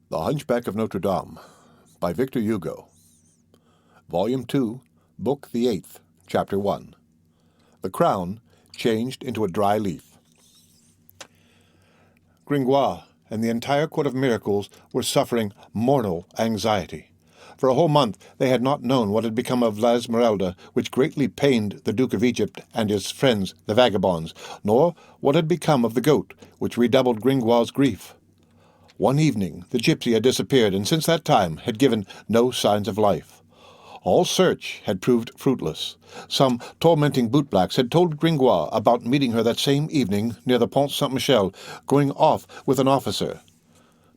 The Hunchback of Notre Dame by Victor Hugo. Volume 2, Book the 8th, Chapter 1. The crown changed into a dry leaf. Gringoire and the entire Court of Miracles were suffering mortal anxiety. For a whole month they had not known what had become of La Esmeralda, which greatly pained the Duke of Egypt and his friends the vagabonds, nor what had become of the goat, which redoubled Gringoire's grief. One evening the gypsy had disappeared, and since that time had given no signs of life. All search had proved fruitless. Some tormenting bootblacks had told Gringoire about meeting her that same evening near the Pont Saint-Michel, going off with an officer.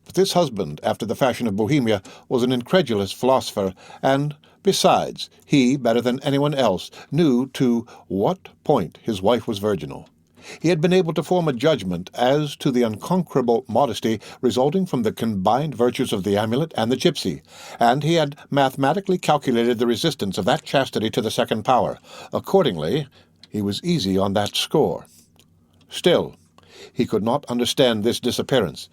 But this husband, after the fashion of Bohemia, was an incredulous philosopher, and, besides, he, better than anyone else, knew to what point his wife was virginal. He had been able to form a judgment as to the unconquerable modesty resulting from the combined virtues of the amulet and the gypsy, and he had mathematically calculated the resistance of that chastity to the second power. Accordingly, he was easy on that score. Still, he could not understand this disappearance.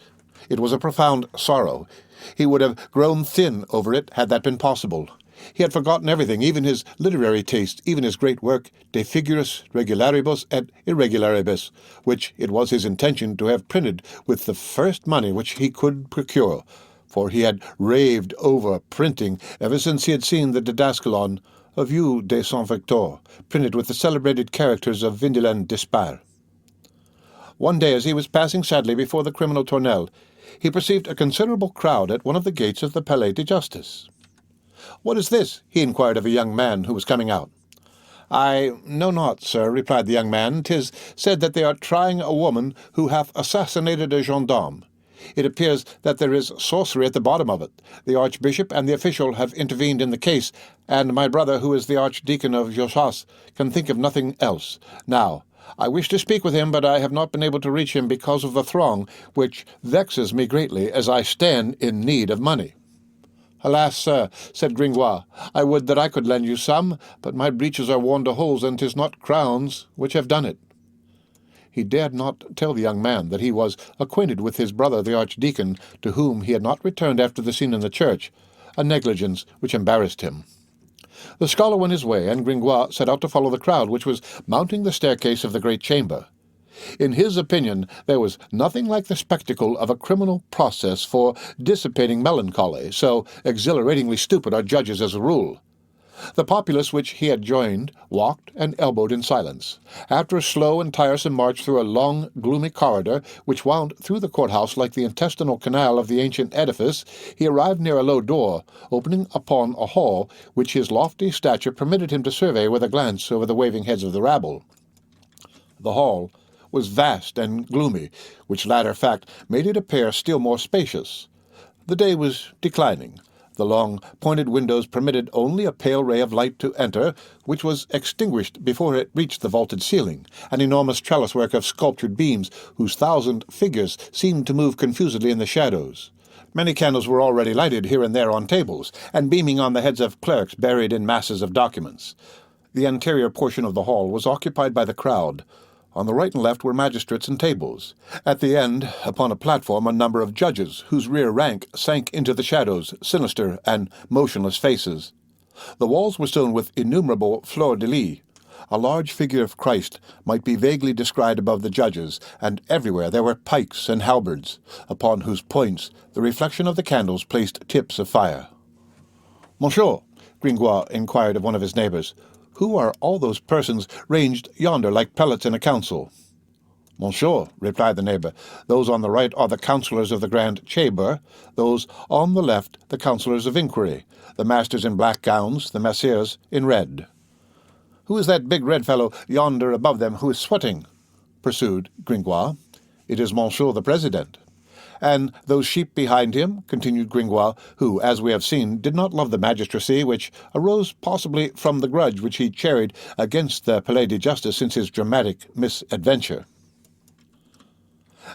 It was a profound sorrow. He would have grown thin over it had that been possible. He had forgotten everything, even his literary taste, even his great work, De Figuris Regularibus et Irregularibus, which it was his intention to have printed with the first money which he could procure, for he had raved over printing ever since he had seen the Didascalon of Vue de Saint-Victor, printed with the celebrated characters of Vindelan d'Espard. One day, as he was passing sadly before the criminal Tournelle, he perceived a considerable crowd at one of the gates of the Palais de Justice. "What is this?" he inquired of a young man who was coming out. "I know not, sir," replied the young man. "'Tis said that they are trying a woman who hath assassinated a gendarme. It appears that there is sorcery at the bottom of it. The archbishop and the official have intervened in the case, and my brother, who is the archdeacon of Josas, can think of nothing else. Now, I wish to speak with him, but I have not been able to reach him because of the throng, which vexes me greatly, as I stand in need of money." "Alas, sir," said Gringoire, "I would that I could lend you some, but my breeches are worn to holes, and 'tis not crowns which have done it." He dared not tell the young man that he was acquainted with his brother the archdeacon, to whom he had not returned after the scene in the church, a negligence which embarrassed him. The scholar went his way, and Gringoire set out to follow the crowd which was mounting the staircase of the great chamber. In his opinion, there was nothing like the spectacle of a criminal process for dissipating melancholy, so exhilaratingly stupid are judges as a rule. The populace which he had joined walked and elbowed in silence. After a slow and tiresome march through a long, gloomy corridor, which wound through the courthouse like the intestinal canal of the ancient edifice, he arrived near a low door, opening upon a hall which his lofty stature permitted him to survey with a glance over the waving heads of the rabble. The hall was vast and gloomy, which latter fact made it appear still more spacious. The day was declining. The long, pointed windows permitted only a pale ray of light to enter, which was extinguished before it reached the vaulted ceiling, an enormous trellis-work of sculptured beams, whose 1,000 figures seemed to move confusedly in the shadows. Many candles were already lighted here and there on tables, and beaming on the heads of clerks buried in masses of documents. The anterior portion of the hall was occupied by the crowd. On the right and left were magistrates and tables. At the end, upon a platform, a number of judges, whose rear rank sank into the shadows, sinister and motionless faces. The walls were strewn with innumerable fleurs-de-lis. A large figure of Christ might be vaguely descried above the judges, and everywhere there were pikes and halberds, upon whose points the reflection of the candles placed tips of fire. "Monsieur," Gringoire inquired of one of his neighbors, "who are all those persons ranged yonder like prelates in a council?" "Monsieur," replied the neighbor, "those on the right are the councillors of the Grand Chamber, those on the left the councillors of inquiry, the masters in black gowns, the messieurs in red." "Who is that big red fellow yonder above them who is sweating?" pursued Gringoire. "It is Monsieur the President." "And those sheep behind him," continued Gringoire, who, as we have seen, did not love the magistracy, which arose possibly from the grudge which he cherished against the Palais de Justice since his dramatic misadventure.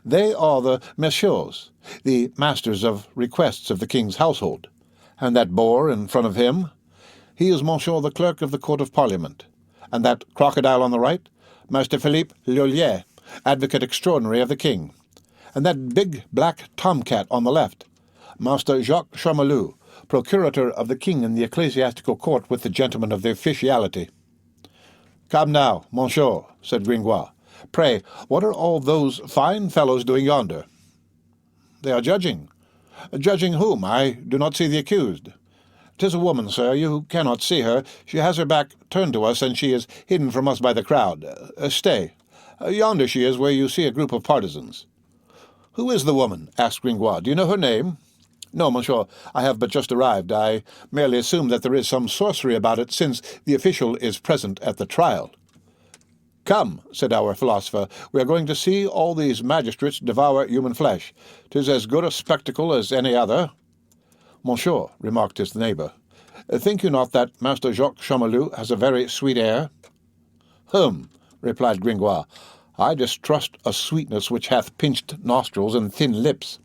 "They are the messieurs, the masters of requests of the king's household. And that boar in front of him, he is Monsieur the clerk of the Court of Parliament. And that crocodile on the right, Master Philippe Lhuillier, advocate extraordinary of the king. And that big black tomcat on the left, Master Jacques Charmolue, procurator of the king in the ecclesiastical court with the gentlemen of the officiality. Come now, monsieur, said Gringoire. Pray, what are all those fine fellows doing yonder? They are judging. Judging whom? I do not see the accused. 'Tis a woman, sir. You cannot see her. She has her back turned to us, and she is hidden from us by the crowd. Stay. Yonder she is, where you see a group of partisans. Who is the woman? Asked Gringoire. Do you know her name? No, monsieur, I have but just arrived. I merely assume that there is some sorcery about it, since the official is present at the trial. Come, said our philosopher, we are going to see all these magistrates devour human flesh. 'Tis as good a spectacle as any other. Monsieur, remarked his neighbour, think you not that Master Jacques Charmolue has a very sweet air? Replied Gringoire, I distrust a sweetness which hath pinched nostrils and thin lips.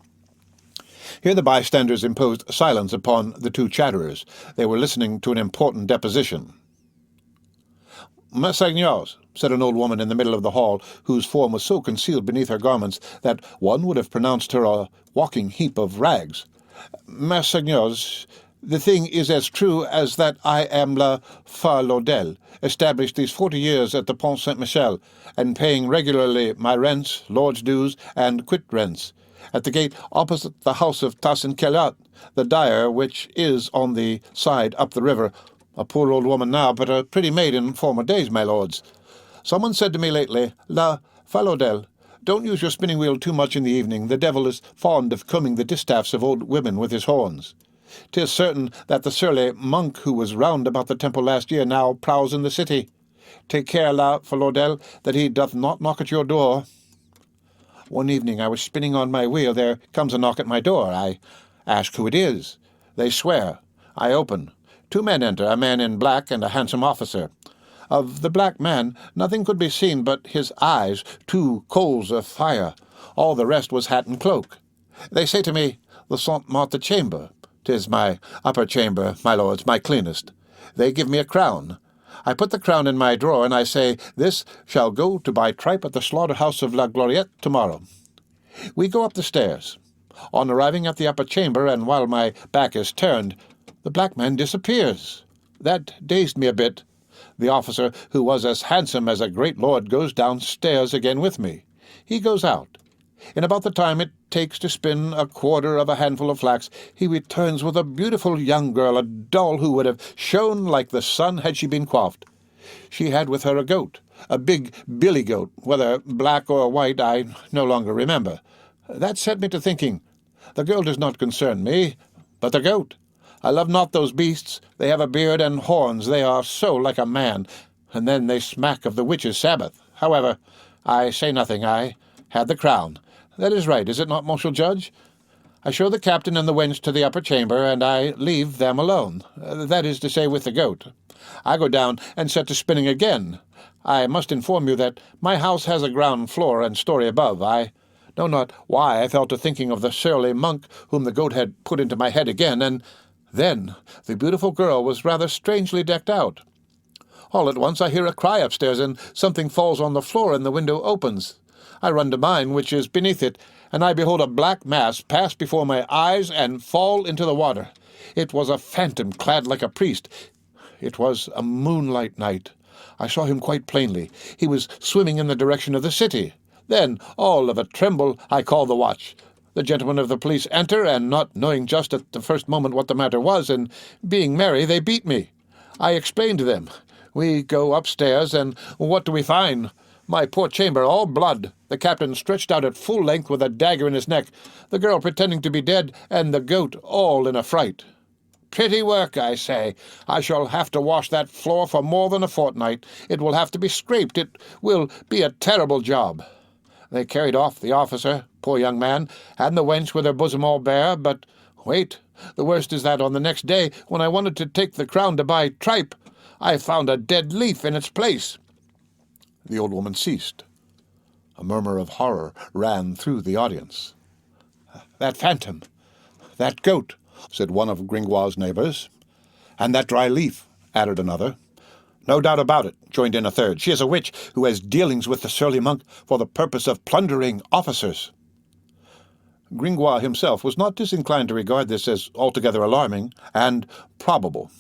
Here the bystanders imposed silence upon the two chatterers. They were listening to an important deposition. Messieurs, said an old woman in the middle of the hall, whose form was so concealed beneath her garments that one would have pronounced her a walking heap of rags. Messieurs, the thing is as true as that I am la Farlodelle, established these 40 years at the Pont Saint-Michel, and paying regularly my rents, lord's dues, and quit rents, at the gate opposite the house of Tassin-Kellat, the dyer, which is on the side up the river, a poor old woman now, but a pretty maid in former days, my lords. Someone said to me lately, La Falodelle, don't use your spinning wheel too much in the evening. The devil is fond of combing the distaffs of old women with his horns. 'Tis certain that the surly monk who was round about the temple last year now prowls in the city. Take care, La Falodelle, that he doth not knock at your door. One evening I was spinning on my wheel. There comes a knock at my door. I ask who it is. They swear. I open. 2 men enter, a man in black and a handsome officer. Of the black man nothing could be seen but his eyes, 2 coals of fire. All the rest was hat and cloak. They say to me, the Saint Marthe chamber. 'Tis my upper chamber, my lords, my cleanest. They give me a crown. I put the crown in my drawer, and I say, this shall go to buy tripe at the slaughter-house of La Gloriette tomorrow. We go up the stairs. On arriving at the upper chamber, and while my back is turned, the black man disappears. That dazed me a bit. The officer, who was as handsome as a great lord, goes downstairs again with me. He goes out. In about the time it takes to spin a quarter of a handful of flax, he returns with a beautiful young girl, a doll who would have shone like the sun had she been coiffed. She had with her a goat, a big billy goat, whether black or white I no longer remember. That set me to thinking. The girl does not concern me, but the goat. I love not those beasts. They have a beard and horns. They are so like a man. And then they smack of the witches' Sabbath. However, I say nothing. I had the crown. That is right, is it not, Monsieur Judge? I show the captain and the wench to the upper chamber, and I leave them alone. That is to say, with the goat. I go down and set to spinning again. I must inform you that my house has a ground floor and story above. I know not why I fell to thinking of the surly monk whom the goat had put into my head again, and then the beautiful girl was rather strangely decked out. All at once I hear a cry upstairs, and something falls on the floor, and the window opens. I run to mine, which is beneath it, and I behold a black mass pass before my eyes and fall into the water. It was a phantom clad like a priest. It was a moonlight night. I saw him quite plainly. He was swimming in the direction of the city. Then, all of a tremble, I call the watch. The gentlemen of the police enter, and not knowing just at the first moment what the matter was, and being merry, they beat me. I explain to them. We go upstairs, and what do we find? My poor chamber all blood, the captain stretched out at full length with a dagger in his neck, the girl pretending to be dead, and the goat all in a fright. Pretty work, I say. I shall have to wash that floor for more than a fortnight. It will have to be scraped. It will be a terrible job. They carried off the officer, poor young man, and the wench with her bosom all bare, but wait, the worst is that on the next day, when I wanted to take the crown to buy tripe, I found a dead leaf in its place. The old woman ceased. A murmur of horror ran through the audience. That phantom, that goat, said one of Gringoire's neighbours. And that dry leaf, added another. No doubt about it, joined in a third. She is a witch who has dealings with the surly monk for the purpose of plundering officers. Gringoire himself was not disinclined to regard this as altogether alarming and probable.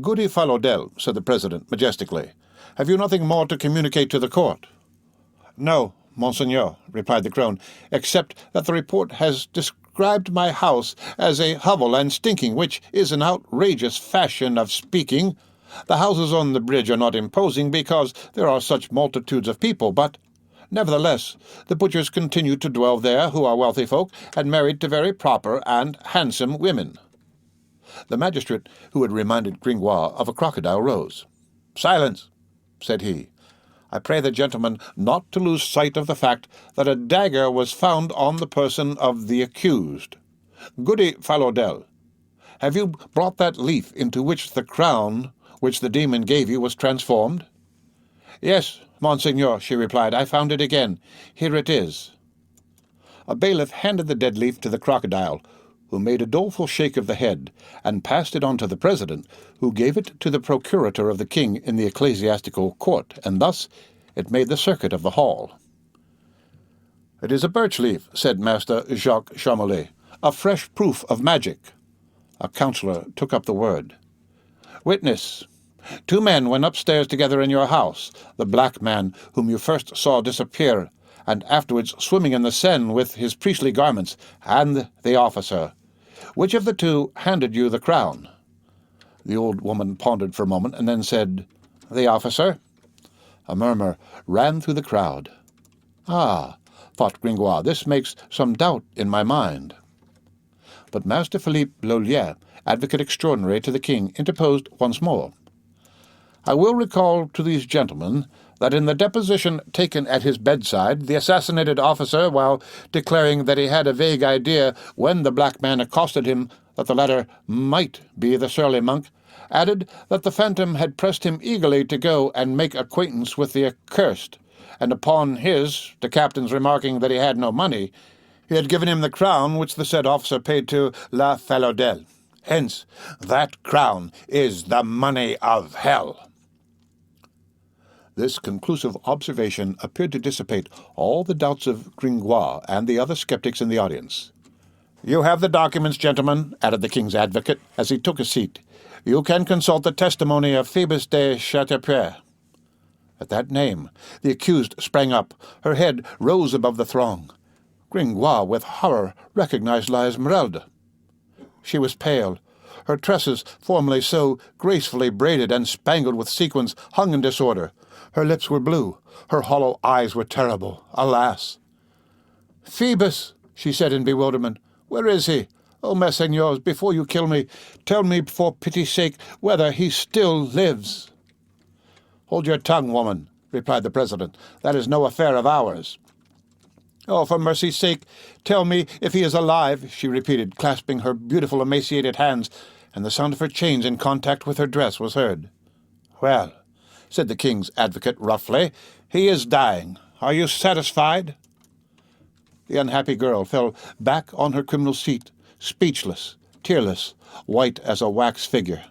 "Goody Falodel," said the president majestically, "have you nothing more to communicate to the court?" "No, Monseigneur," replied the crone, "except that the report has described my house as a hovel and stinking, which is an outrageous fashion of speaking. The houses on the bridge are not imposing because there are such multitudes of people, but nevertheless, the butchers continue to dwell there, who are wealthy folk, and married to very proper and handsome women." The magistrate, who had reminded Gringoire of a crocodile, rose. "Silence," said he. "I pray the gentleman not to lose sight of the fact that a dagger was found on the person of the accused. Goody Falodel, have you brought that leaf into which the crown which the demon gave you was transformed?" "Yes, Monseigneur," she replied. "I found it again. Here it is." A bailiff handed the dead leaf to the crocodile, who made a doleful shake of the head, and passed it on to the president, who gave it to the procurator of the king in the ecclesiastical court, and thus it made the circuit of the hall. "It is a birch leaf," said Master Jacques Chamelet, "a fresh proof of magic." A councillor took up the word. "Witness, 2 men went upstairs together in your house, the black man whom you first saw disappear, and afterwards swimming in the Seine with his priestly garments, and the officer. Which of the 2 handed you the crown?" The old woman pondered for a moment, and then said, "The officer." A murmur ran through the crowd. "Ah," thought Gringoire, "this makes some doubt in my mind." But Master Philippe Lolière, advocate extraordinary to the king, interposed once more. "I will recall to these gentlemen that in the deposition taken at his bedside, the assassinated officer, while declaring that he had a vague idea when the black man accosted him that the latter might be the surly monk, added that the phantom had pressed him eagerly to go and make acquaintance with the accursed, and upon the captain's remarking that he had no money, he had given him the crown which the said officer paid to La Falodel. Hence, that crown is the money of hell." This conclusive observation appeared to dissipate all the doubts of Gringoire and the other skeptics in the audience. "You have the documents, gentlemen," added the king's advocate, as he took a seat. "You can consult the testimony of Phoebus de Chateaubriand." At that name, the accused sprang up. Her head rose above the throng. Gringoire, with horror, recognized La Esmeralda. She was pale. Her tresses, formerly so gracefully braided and spangled with sequins, hung in disorder. Her lips were blue. Her hollow eyes were terrible. Alas! "Phoebus," she said in bewilderment, "where is he? Oh, messeigneurs, before you kill me, tell me for pity's sake whether he still lives." "Hold your tongue, woman," replied the president. "That is no affair of ours." "Oh, for mercy's sake, tell me if he is alive," she repeated, clasping her beautiful emaciated hands, and the sound of her chains in contact with her dress was heard. "Well," said the king's advocate roughly, "he is dying. Are you satisfied?" The unhappy girl fell back on her criminal seat, speechless, tearless, white as a wax figure.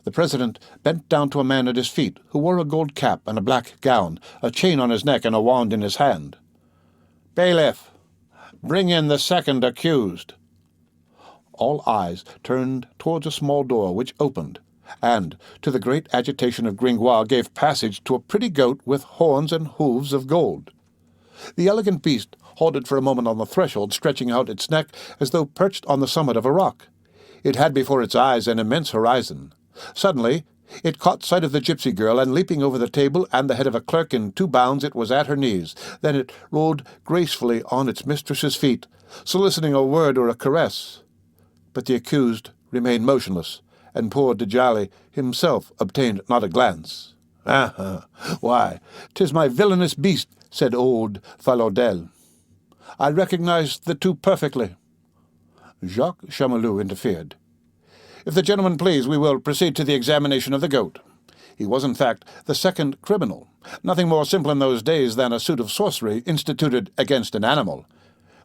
The president bent down to a man at his feet, who wore a gold cap and a black gown, a chain on his neck and a wand in his hand. "Bailiff, bring in the second accused." All eyes turned towards a small door which opened, and, to the great agitation of Gringoire, gave passage to a pretty goat with horns and hooves of gold. The elegant beast halted for a moment on the threshold, stretching out its neck as though perched on the summit of a rock. It had before its eyes an immense horizon. Suddenly it caught sight of the gypsy girl, and leaping over the table and the head of a clerk in 2 bounds, it was at her knees. Then it rolled gracefully on its mistress's feet, soliciting a word or a caress. But the accused remained motionless, and poor Djali himself obtained not a glance. "Ah, why, 'tis my villainous beast," said old Falodel. "I recognized the 2 perfectly." Jacques Chamelet interfered. "If the gentleman please, we will proceed to the examination of the goat." He was, in fact, the second criminal, nothing more simple in those days than a suit of sorcery instituted against an animal.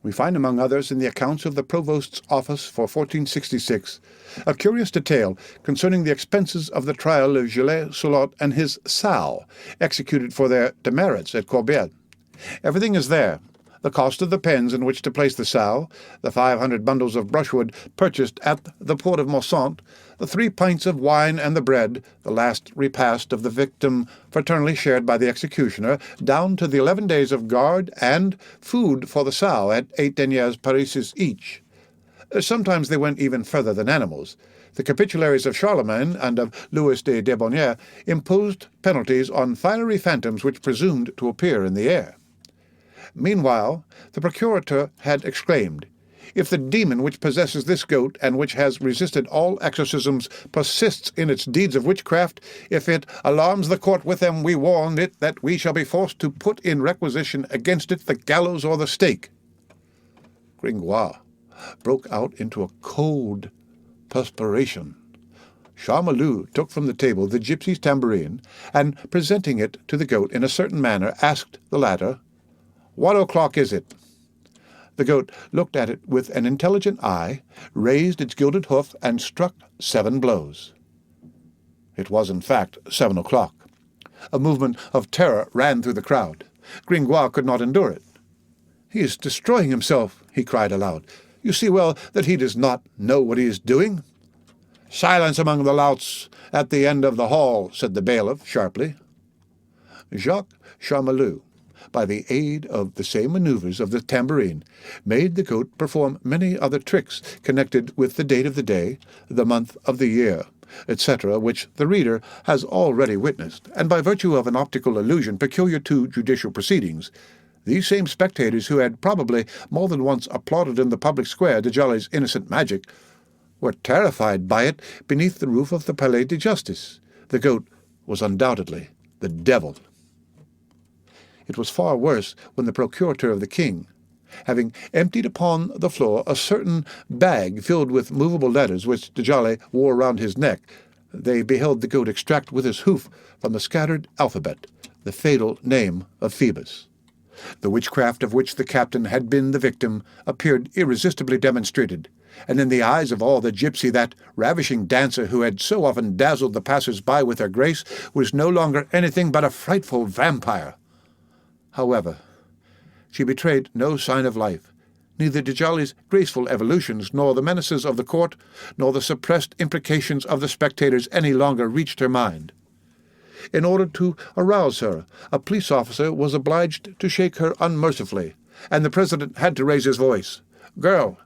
We find, among others, in the accounts of the Provost's office for 1466, a curious detail concerning the expenses of the trial of Gilles-Soulot and his sow, executed for their demerits at Corbière. Everything is there, the cost of the pens in which to place the sow, the 500 bundles of brushwood purchased at the port of Mossant, the 3 pints of wine and the bread, the last repast of the victim fraternally shared by the executioner, down to the 11 days of guard and food for the sow at 8 deniers parisis each. Sometimes they went even further than animals. The capitularies of Charlemagne and of Louis de Debonair imposed penalties on fiery phantoms which presumed to appear in the air. Meanwhile, the procurator had exclaimed, "If the demon which possesses this goat, and which has resisted all exorcisms, persists in its deeds of witchcraft, if it alarms the court with them, we warn it that we shall be forced to put in requisition against it the gallows or the stake." Gringoire broke out into a cold perspiration. Charmolue took from the table the gypsy's tambourine, and, presenting it to the goat in a certain manner, asked the latter, "What o'clock is it?" The goat looked at it with an intelligent eye, raised its gilded hoof, and struck 7 blows. It was, in fact, 7 o'clock. A movement of terror ran through the crowd. Gringoire could not endure it. "He is destroying himself," he cried aloud. "You see well that he does not know what he is doing." "Silence among the louts at the end of the hall," said the bailiff sharply. Jacques Charmolue, by the aid of the same manoeuvres of the tambourine, made the goat perform many other tricks connected with the date of the day, the month of the year, etc., which the reader has already witnessed, and by virtue of an optical illusion peculiar to judicial proceedings, these same spectators who had probably more than once applauded in the public square de Jolly's innocent magic were terrified by it beneath the roof of the Palais de Justice. The goat was undoubtedly the devil. It was far worse when the procurator of the king, having emptied upon the floor a certain bag filled with movable letters which de Jolly wore round his neck, they beheld the goat extract with his hoof from the scattered alphabet the fatal name of Phoebus. The witchcraft of which the captain had been the victim appeared irresistibly demonstrated, and in the eyes of all the gypsy that ravishing dancer who had so often dazzled the passers-by with her grace was no longer anything but a frightful vampire. However, she betrayed no sign of life. Neither de Jolly's graceful evolutions, nor the menaces of the court, nor the suppressed imprecations of the spectators any longer reached her mind. In order to arouse her, a police officer was obliged to shake her unmercifully, and the president had to raise his voice. "Girl,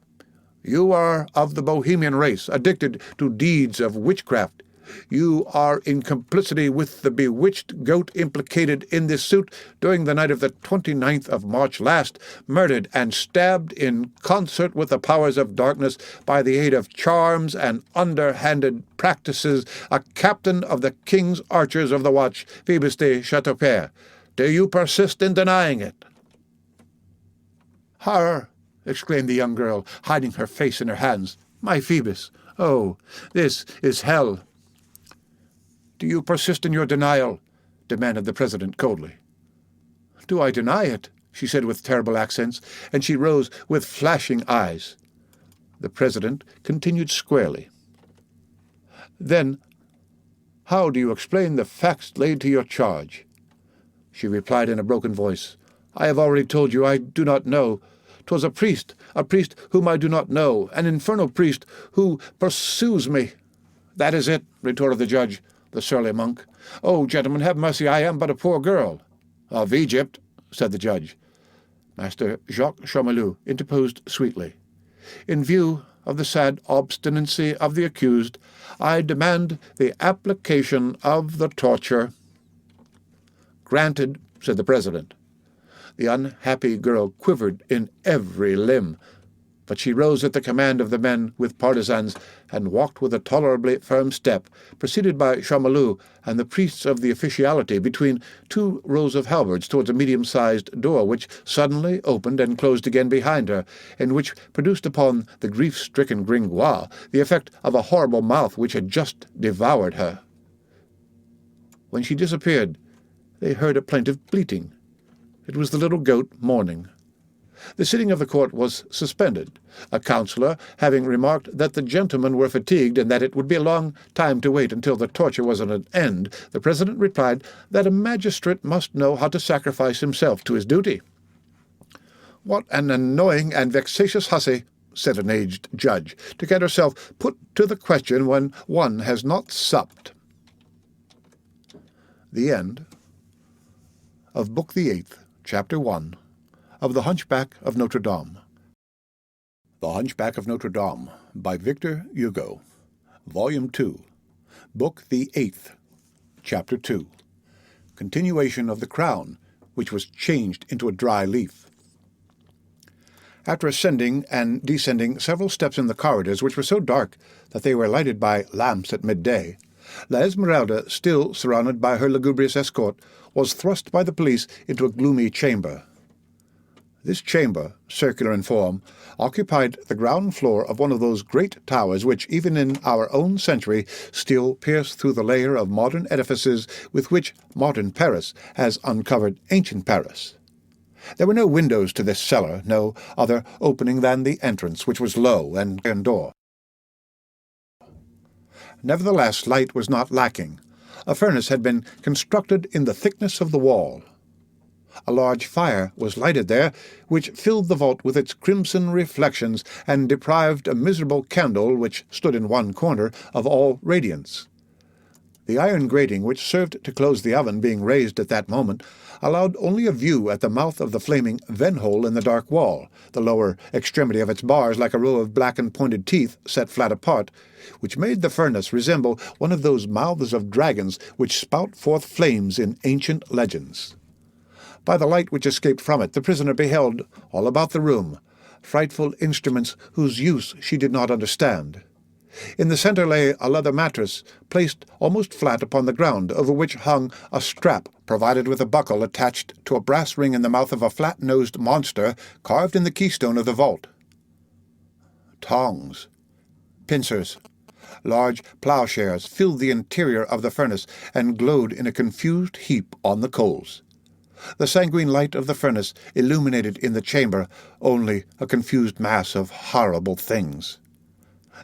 you are of the Bohemian race, addicted to deeds of witchcraft. You are in complicity with the bewitched goat implicated in this suit during the night of the 29th of March last, murdered and stabbed in concert with the powers of darkness by the aid of charms and underhanded practices, a captain of the king's archers of the watch, Phoebus de Chateaupert. Do you persist in denying it?" "Horror!" exclaimed the young girl, hiding her face in her hands. "My Phoebus! Oh, this is hell!" "Do you persist in your denial?" demanded the president coldly. "Do I deny it?" she said with terrible accents, and she rose with flashing eyes. The president continued squarely. "Then how do you explain the facts laid to your charge?" She replied in a broken voice, "I have already told you I do not know. 'Twas a priest whom I do not know, an infernal priest who pursues me." "That is it," retorted the judge, the surly monk. "Oh, gentlemen, have mercy, I am but a poor girl." "Of Egypt," said the judge. Master Jacques Charmolue interposed sweetly. "In view of the sad obstinacy of the accused, I demand the application of the torture." "Granted," said the president. The unhappy girl quivered in every limb, but she rose at the command of the men with partisans, and walked with a tolerably firm step, preceded by Charmolue and the priests of the officiality, between 2 rows of halberds towards a medium-sized door which suddenly opened and closed again behind her, and which produced upon the grief-stricken Gringoire the effect of a horrible mouth which had just devoured her. When she disappeared, they heard a plaintive bleating. It was the little goat mourning. The sitting of the court was suspended, a councillor having remarked that the gentlemen were fatigued and that it would be a long time to wait until the torture was at an end. The president replied that a magistrate must know how to sacrifice himself to his duty. "What an annoying and vexatious hussy," said an aged judge, "to get herself put to the question when one has not supped." The end of Book the 8th, Chapter 1, of The Hunchback of Notre Dame. The Hunchback of Notre Dame, by Victor Hugo, Volume 2, Book the 8th, Chapter 2, continuation of the crown, which was changed into a dry leaf. After ascending and descending several steps in the corridors, which were so dark that they were lighted by lamps at midday, La Esmeralda, still surrounded by her lugubrious escort, was thrust by the police into a gloomy chamber. This chamber, circular in form, occupied the ground floor of one of those great towers which, even in our own century, still pierce through the layer of modern edifices with which modern Paris has uncovered ancient Paris. There were no windows to this cellar, no other opening than the entrance, which was low and iron door. Nevertheless, light was not lacking. A furnace had been constructed in the thickness of the wall. A large fire was lighted there, which filled the vault with its crimson reflections and deprived a miserable candle, which stood in one corner, of all radiance. The iron grating which served to close the oven, being raised at that moment, allowed only a view at the mouth of the flaming vent-hole in the dark wall, the lower extremity of its bars like a row of black and pointed teeth set flat apart, which made the furnace resemble one of those mouths of dragons which spout forth flames in ancient legends. By the light which escaped from it, the prisoner beheld, all about the room, frightful instruments whose use she did not understand. In the centre lay a leather mattress, placed almost flat upon the ground, over which hung a strap provided with a buckle attached to a brass ring in the mouth of a flat-nosed monster carved in the keystone of the vault. Tongs, pincers, large ploughshares filled the interior of the furnace and glowed in a confused heap on the coals. The sanguine light of the furnace illuminated in the chamber only a confused mass of horrible things.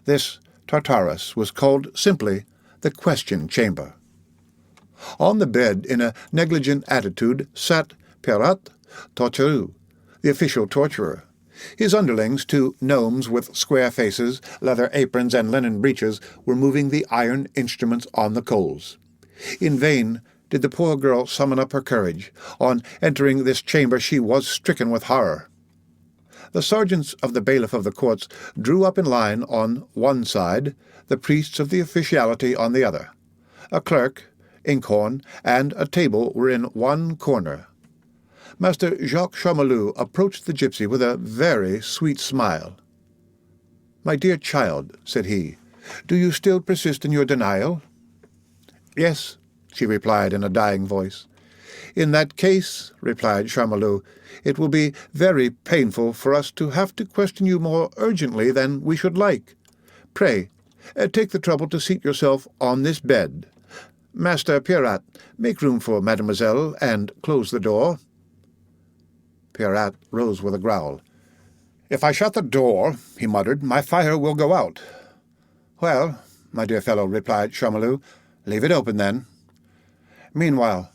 This Tartarus was called simply the question chamber. On the bed, in a negligent attitude, sat Pirate Tortureux, the official torturer. His underlings, two gnomes with square faces, leather aprons, and linen breeches, were moving the iron instruments on the coals. In vain did the poor girl summon up her courage. On entering this chamber she was stricken with horror. The sergeants of the bailiff of the courts drew up in line on one side, the priests of the officiality on the other. A clerk, inkhorn, and a table were in one corner. Master Jacques Charmolue approached the gypsy with a very sweet smile. "My dear child," said he, "do you still persist in your denial?" "Yes," she replied in a dying voice. "In that case," replied Charmolue, "it will be very painful for us to have to question you more urgently than we should like. Pray, take the trouble to seat yourself on this bed. Master Pirate, make room for mademoiselle, and close the door." Pirate rose with a growl. "If I shut the door," he muttered, "my fire will go out." "Well, my dear fellow," replied Charmolue, "leave it open, then." Meanwhile,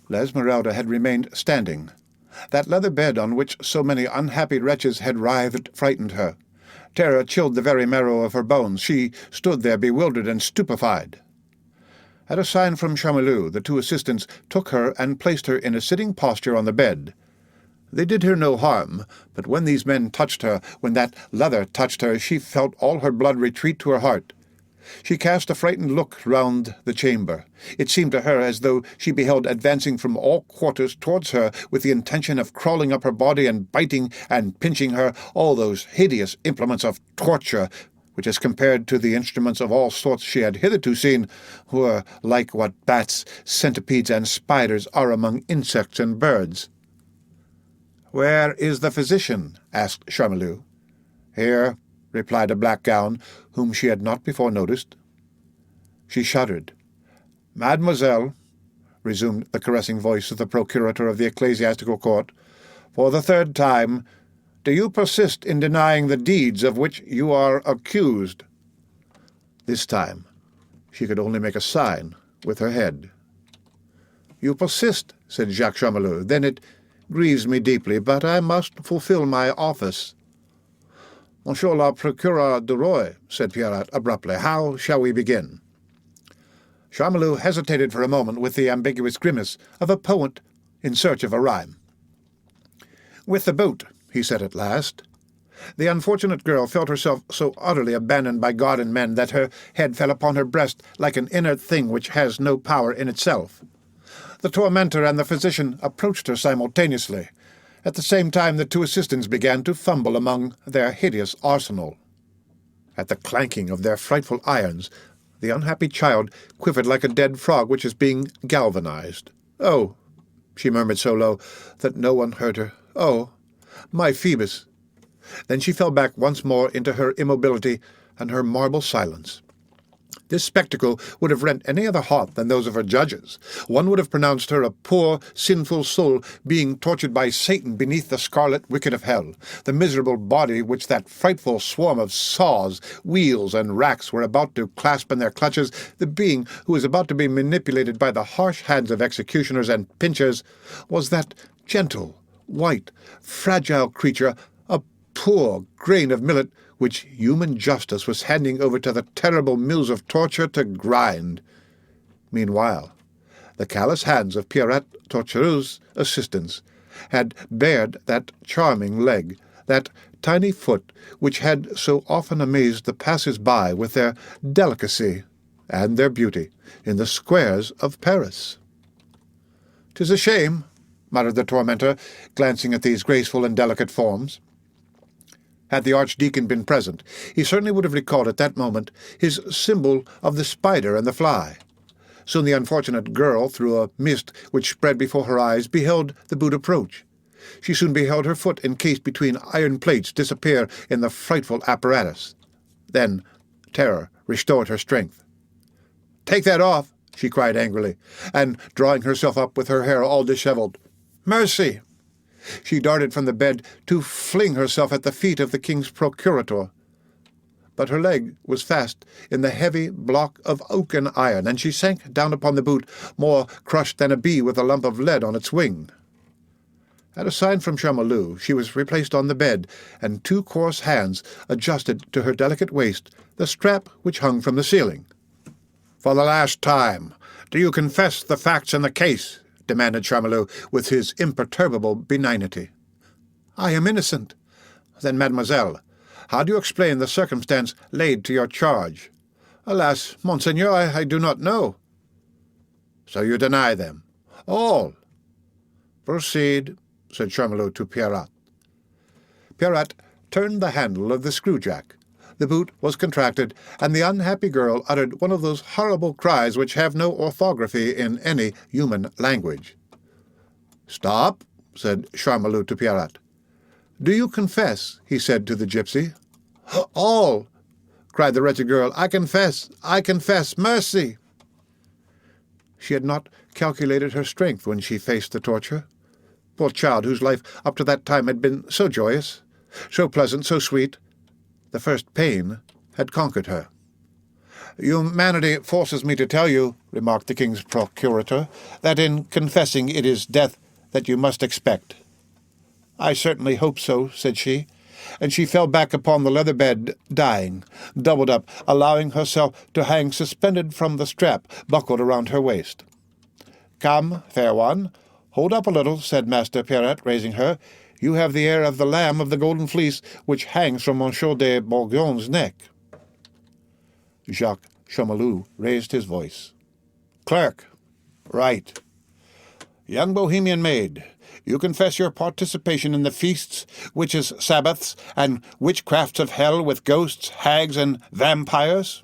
La Esmeralda had remained standing. That leather bed on which so many unhappy wretches had writhed frightened her. Terror chilled the very marrow of her bones. She stood there bewildered and stupefied. At a sign from Charmolue, the two assistants took her and placed her in a sitting posture on the bed. They did her no harm, but when these men touched her, when that leather touched her, she felt all her blood retreat to her heart. She cast a frightened look round the chamber. It seemed to her as though she beheld advancing from all quarters towards her, with the intention of crawling up her body and biting and pinching her, all those hideous implements of torture, which, as compared to the instruments of all sorts she had hitherto seen, were like what bats, centipedes, and spiders are among insects and birds. "Where is the physician?" asked Charmolue. "Here," replied a black gown, whom she had not before noticed. She shuddered. "Mademoiselle," resumed the caressing voice of the procurator of the ecclesiastical court, "for the third time, do you persist in denying the deeds of which you are accused?" This time she could only make a sign with her head. "You persist," said Jacques Charmolue. "Then it grieves me deeply, but I must fulfill my office." "Monsieur le Procureur du Roi," said Pierrat abruptly, "how shall we begin?" Charmolue hesitated for a moment with the ambiguous grimace of a poet in search of a rhyme. "With the boot," he said at last. The unfortunate girl felt herself so utterly abandoned by God and men that her head fell upon her breast like an inert thing which has no power in itself. The tormentor and the physician approached her simultaneously. At the same time the two assistants began to fumble among their hideous arsenal. At the clanking of their frightful irons, the unhappy child quivered like a dead frog which is being galvanized. "Oh," she murmured so low that no one heard her, "oh, my Phoebus!" Then she fell back once more into her immobility and her marble silence. This spectacle would have rent any other heart than those of her judges. One would have pronounced her a poor, sinful soul being tortured by Satan beneath the scarlet wicket of hell, the miserable body which that frightful swarm of saws, wheels, and racks were about to clasp in their clutches, the being who was about to be manipulated by the harsh hands of executioners and pinchers, was that gentle, white, fragile creature, a poor grain of millet, which human justice was handing over to the terrible mills of torture to grind. Meanwhile, the callous hands of Pierrat Tortureau's assistants had bared that charming leg, that tiny foot which had so often amazed the passers-by with their delicacy and their beauty in the squares of Paris. "'Tis a shame," muttered the tormentor, glancing at these graceful and delicate forms. Had the archdeacon been present, he certainly would have recalled at that moment his symbol of the spider and the fly. Soon the unfortunate girl, through a mist which spread before her eyes, beheld the boot approach. She soon beheld her foot encased between iron plates disappear in the frightful apparatus. Then terror restored her strength. "Take that off!" she cried angrily, and, drawing herself up with her hair all dishevelled, "Mercy!" She darted from the bed to fling herself at the feet of the king's procurator. But her leg was fast in the heavy block of oaken iron, and she sank down upon the boot, more crushed than a bee with a lump of lead on its wing. At a sign from Charmolue, she was replaced on the bed, and two coarse hands adjusted to her delicate waist the strap which hung from the ceiling. "For the last time, do you confess the facts in the case?" demanded Charmolue with his imperturbable benignity. "I am innocent." "Then, mademoiselle, how do you explain the circumstance laid to your charge?" "Alas, monseigneur, I do not know." "So you deny them?" "All." "Proceed," said Charmolue to Pierrat. Pierrat turned the handle of the screw-jack. The boot was contracted, and the unhappy girl uttered one of those horrible cries which have no orthography in any human language. "Stop," said Charmolue to Pierrat. "Do you confess?" he said to the gypsy. "All," cried the wretched girl. I confess, mercy!" She had not calculated her strength when she faced the torture. Poor child, whose life up to that time had been so joyous, so pleasant, so sweet. The first pain had conquered her. "Humanity forces me to tell you," remarked the king's procurator, "that in confessing it is death that you must expect." "I certainly hope so," said she, and she fell back upon the leather bed, dying, doubled up, allowing herself to hang suspended from the strap buckled around her waist. "Come, fair one, hold up a little," said Master Pierrat, raising her. "You have the air of the lamb of the golden fleece which hangs from Monsieur de Bourgogn's neck." Jacques Charmolue raised his voice. "Clerk, right. Young Bohemian maid, you confess your participation in the feasts, witches' sabbaths, and witchcrafts of hell with ghosts, hags, and vampires?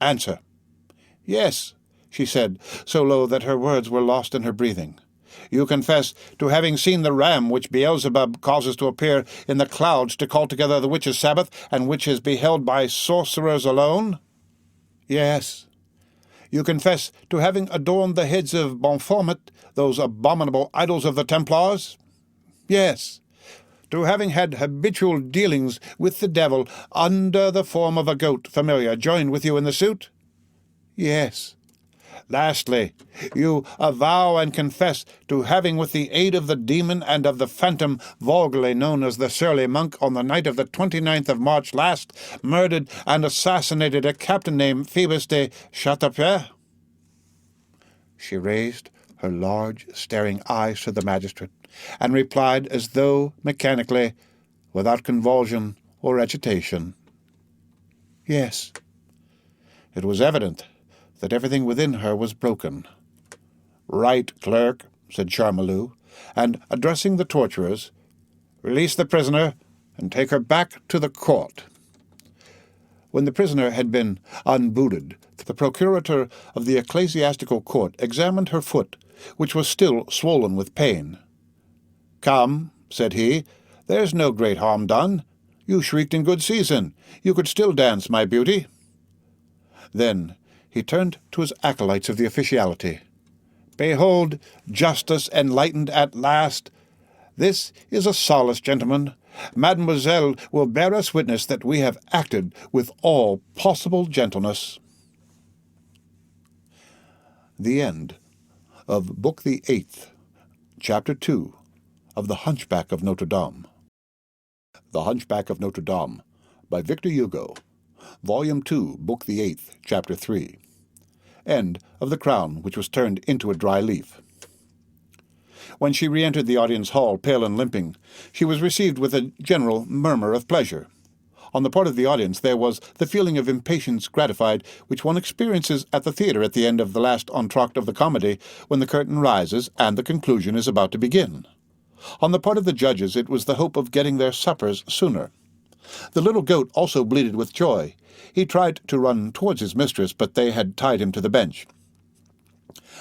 Answer." "Yes," she said, so low that her words were lost in her breathing. "You confess to having seen the ram which Beelzebub causes to appear in the clouds to call together the witches' sabbath, and which is beheld by sorcerers alone?" "Yes." "You confess to having adorned the heads of Bonformat, those abominable idols of the Templars?" "Yes." "To having had habitual dealings with the devil under the form of a goat familiar joined with you in the suit?" "Yes." Lastly, you avow and confess to having, with the aid of the demon and of the phantom vulgarly known as the surly monk, on the night of the 29th of March last, murdered and assassinated a captain named Phoebus de Chateaubriand." She raised her large, staring eyes to the magistrate, and replied as though mechanically, without convulsion or agitation, "Yes." It was evident that everything within her was broken. "Right, clerk," said Charmolue, and, addressing the torturers, "release the prisoner and take her back to the court." When the prisoner had been unbooted, the procurator of the ecclesiastical court examined her foot, which was still swollen with pain. "Come," said he, "there's no great harm done. You shrieked in good season. You could still dance, my beauty." Then he turned to his acolytes of the officiality. "Behold, justice enlightened at last. This is a solace, gentlemen. Mademoiselle will bear us witness that we have acted with all possible gentleness." The end of Book the 8th, Chapter 2, of The Hunchback of Notre Dame. The Hunchback of Notre Dame, by Victor Hugo, Volume 2, Book the 8th, Chapter 3. End of The Crown which was turned into a dry leaf. When she re-entered the audience hall, pale and limping, she was received with a general murmur of pleasure. On the part of the audience there was the feeling of impatience gratified which one experiences at the theatre at the end of the last entr'acte of the comedy, when the curtain rises and the conclusion is about to begin. On the part of the judges it was the hope of getting their suppers sooner. The little goat also bleated with joy. He tried to run towards his mistress, but they had tied him to the bench.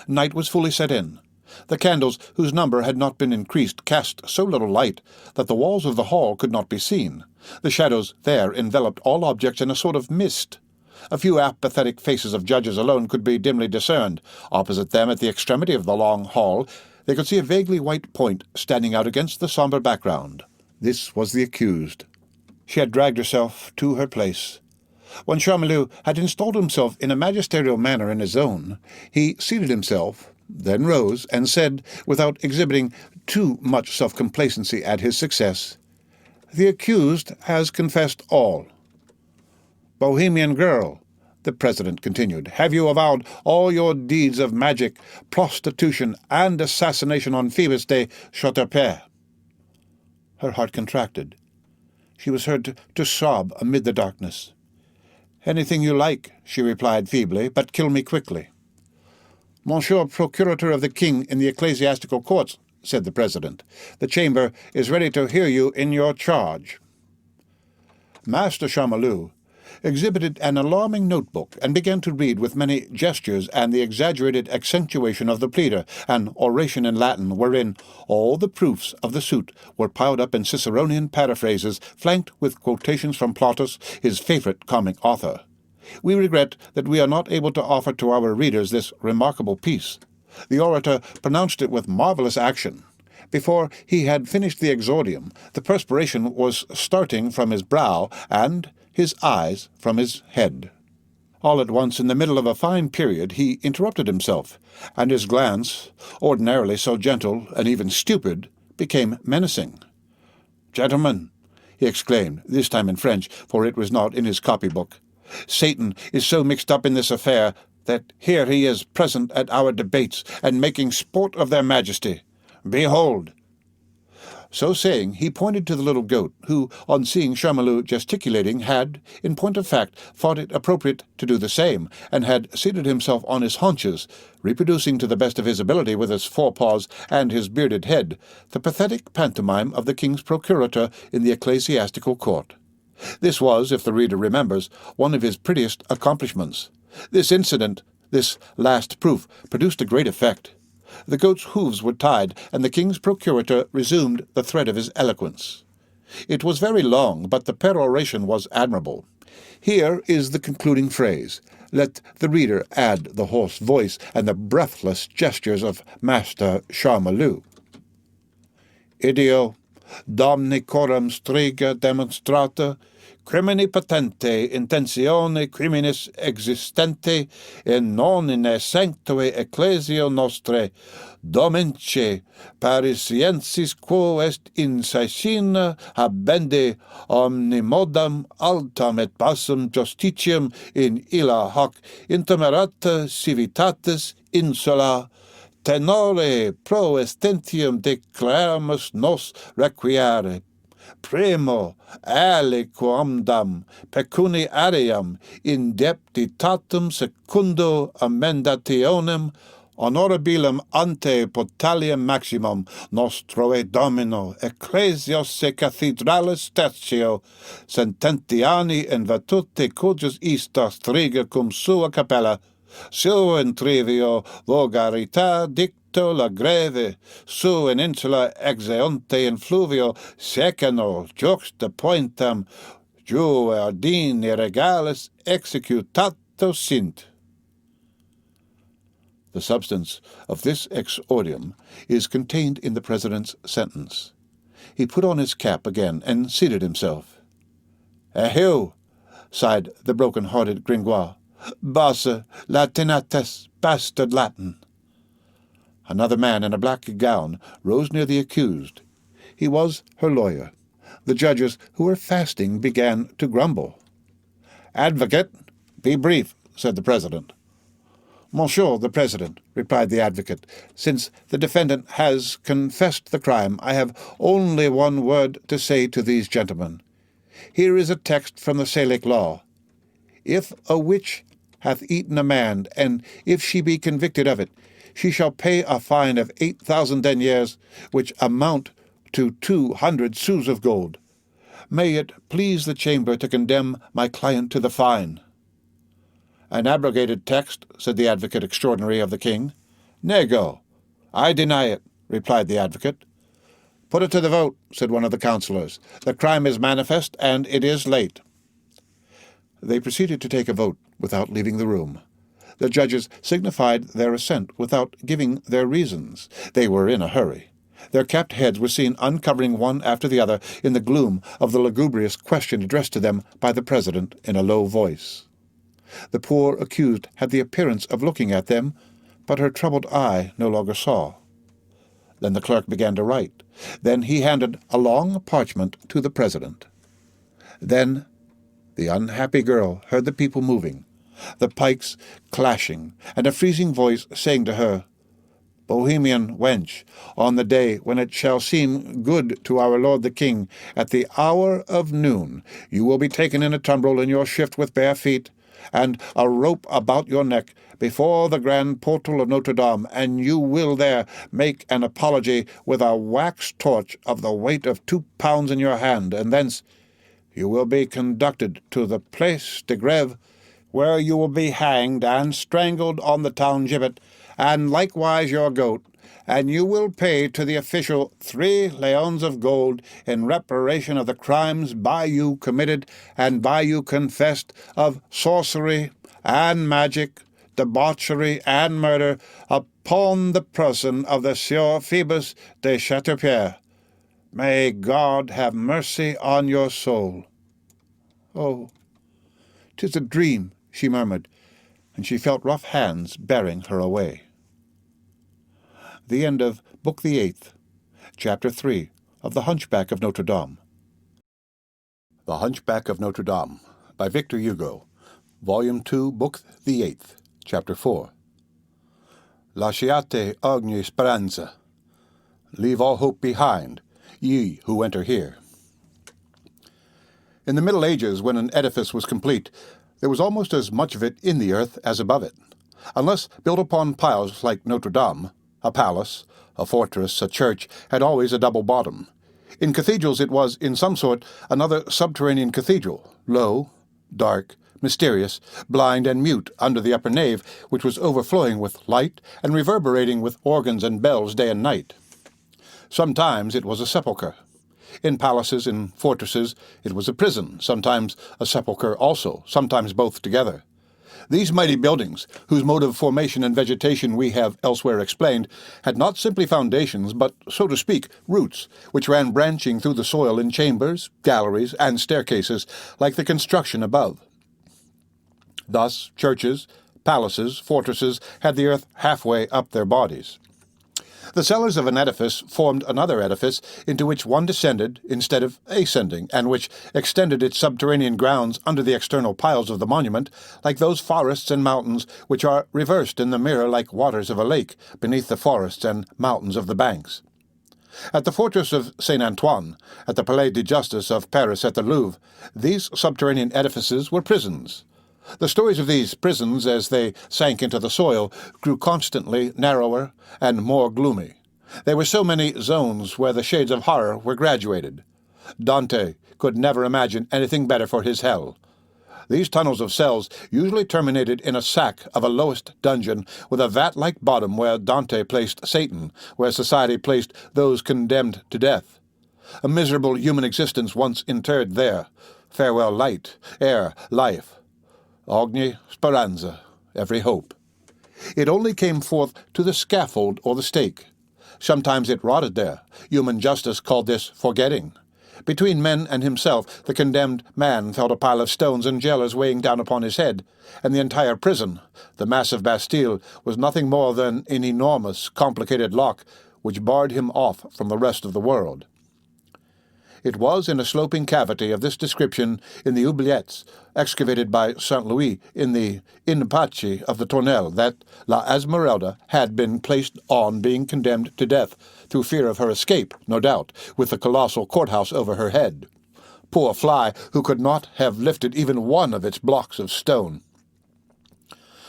Night was fully set in. The candles, whose number had not been increased, cast so little light that the walls of the hall could not be seen. The shadows there enveloped all objects in a sort of mist. A few apathetic faces of judges alone could be dimly discerned. Opposite them, at the extremity of the long hall, they could see a vaguely white point standing out against the sombre background. This was the accused. She had dragged herself to her place. When Charmolue had installed himself in a magisterial manner in his own, he seated himself, then rose, and said, without exhibiting too much self-complacency at his success, "The accused has confessed all." "Bohemian girl," the president continued, "have you avowed all your deeds of magic, prostitution, and assassination on Phoebus de Chateaubriand?" Her heart contracted. She was heard to sob amid the darkness. "Anything you like," she replied feebly, "but kill me quickly." "Monsieur Procurator of the King in the ecclesiastical courts," said the president, "the chamber is ready to hear you in your charge." Master Charmolue exhibited an alarming notebook and began to read with many gestures and the exaggerated accentuation of the pleader, an oration in Latin wherein all the proofs of the suit were piled up in Ciceronian paraphrases, flanked with quotations from Plautus, his favorite comic author. We regret that we are not able to offer to our readers this remarkable piece. The orator pronounced it with marvelous action. Before he had finished the exordium, the perspiration was starting from his brow and his eyes from his head. All at once, in the middle of a fine period, he interrupted himself, and his glance, ordinarily so gentle and even stupid, became menacing. "Gentlemen," he exclaimed, this time in French, for it was not in his copybook, "Satan is so mixed up in this affair that here he is present at our debates and making sport of their majesty. Behold!" So saying, he pointed to the little goat, who, on seeing Charmolue gesticulating, had, in point of fact, thought it appropriate to do the same, and had seated himself on his haunches, reproducing to the best of his ability with his forepaws and his bearded head the pathetic pantomime of the king's procurator in the ecclesiastical court. This was, if the reader remembers, one of his prettiest accomplishments. This incident, this last proof, produced a great effect. The goat's hooves were tied, and the king's procurator resumed the thread of his eloquence. It was very long, but the peroration was admirable. Here is the concluding phrase. Let the reader add the hoarse voice and the breathless gestures of Master Charmolue. "Ideo, domnicorum striga demonstrata, crimini patente intentione criminis existente in non in sanctue ecclesio nostre, domence parisiensis quo est in saecina habende omnimodam altam et bassum justitiam in illa hoc intemerata civitatis insula, tenore pro estentium declaramus nos requiere. Primo aliquamdam pecuniariam indebitatum secundo amendationem honorabilem ante potalium maximum nostroe domino ecclesios e cathedralis tertio sententiani in virtute cujus istas triga cum sua capella su in trivio vulgarita dicto la greve, su in insula exeonte in fluvio secano juxta pointam giu ardini regalis executato sint. The substance of this exordium is contained in the president's sentence. He put on his cap again and seated himself. "Eheu," sighed the broken-hearted Gringoire. "Basse Latinates, bastard Latin." Another man in a black gown rose near the accused. He was her lawyer. The judges, who were fasting, began to grumble. "Advocate, be brief," said the president. "Monsieur the President," replied the advocate, "since the defendant has confessed the crime, I have only one word to say to these gentlemen. Here is a text from the Salic law. If a witch hath eaten a man, and if she be convicted of it, she shall pay a fine of 8,000 deniers, which amount to 200 sous of gold. May it please the chamber to condemn my client to the fine." "An abrogated text," said the advocate extraordinary of the king. "Nego. I deny it," replied the advocate. "Put it to the vote," said one of the councillors. "The crime is manifest, and it is late." They proceeded to take a vote without leaving the room. The judges signified their assent without giving their reasons. They were in a hurry. Their capped heads were seen uncovering one after the other in the gloom of the lugubrious question addressed to them by the president in a low voice. The poor accused had the appearance of looking at them, but her troubled eye no longer saw. Then the clerk began to write. Then he handed a long parchment to the president. Then the unhappy girl heard the people moving, the pikes clashing, and a freezing voice saying to her, "Bohemian wench, on the day when it shall seem good to our lord the king, at the hour of noon, you will be taken in a tumbrel in your shift with bare feet, and a rope about your neck, before the grand portal of Notre-Dame, and you will there make an apology with a wax torch of the weight of 2 pounds in your hand, and thence you will be conducted to the Place de Grève, where you will be hanged and strangled on the town gibbet, and likewise your goat, and you will pay to the official 3 leons of gold in reparation of the crimes by you committed and by you confessed of sorcery and magic, debauchery and murder upon the person of the Sieur Phoebus de Chateaupierre. May God have mercy on your soul." "Oh, 'tis a dream," she murmured, and she felt rough hands bearing her away. The end of Book the 8th, Chapter 3 of The Hunchback of Notre Dame. The Hunchback of Notre Dame, by Victor Hugo, Volume 2, Book the 8th, Chapter 4. Lasciate ogni speranza. Leave all hope behind, ye who enter here. In the Middle Ages, when an edifice was complete, there was almost as much of it in the earth as above it. Unless built upon piles like Notre Dame, a palace, a fortress, a church had always a double bottom. In cathedrals it was, in some sort, another subterranean cathedral, low, dark, mysterious, blind and mute under the upper nave, which was overflowing with light and reverberating with organs and bells day and night. Sometimes it was a sepulchre. In palaces, in fortresses, it was a prison, sometimes a sepulchre also, sometimes both together. These mighty buildings, whose mode of formation and vegetation we have elsewhere explained, had not simply foundations, but, so to speak, roots, which ran branching through the soil in chambers, galleries, and staircases, like the construction above. Thus, churches, palaces, fortresses had the earth halfway up their bodies. The cellars of an edifice formed another edifice into which one descended instead of ascending, and which extended its subterranean grounds under the external piles of the monument, like those forests and mountains which are reversed in the mirror like waters of a lake beneath the forests and mountains of the banks. At the fortress of Saint Antoine, at the Palais de Justice of Paris at the Louvre, these subterranean edifices were prisons. The stories of these prisons, as they sank into the soil, grew constantly narrower and more gloomy. There were so many zones where the shades of horror were graduated. Dante could never imagine anything better for his hell. These tunnels of cells usually terminated in a sack of a lowest dungeon with a vat-like bottom where Dante placed Satan, where society placed those condemned to death. A miserable human existence once interred there. Farewell light, air, life. Ogni speranza, every hope. It only came forth to the scaffold or the stake. Sometimes it rotted there. Human justice called this forgetting. Between men and himself, the condemned man felt a pile of stones and jailers weighing down upon his head, and the entire prison, the massive Bastille, was nothing more than an enormous, complicated lock which barred him off from the rest of the world. It was in a sloping cavity of this description in the oubliettes, excavated by Saint Louis in the In Pace of the Tournelle, that La Esmeralda had been placed on being condemned to death, through fear of her escape, no doubt, with the colossal courthouse over her head. Poor fly, who could not have lifted even one of its blocks of stone.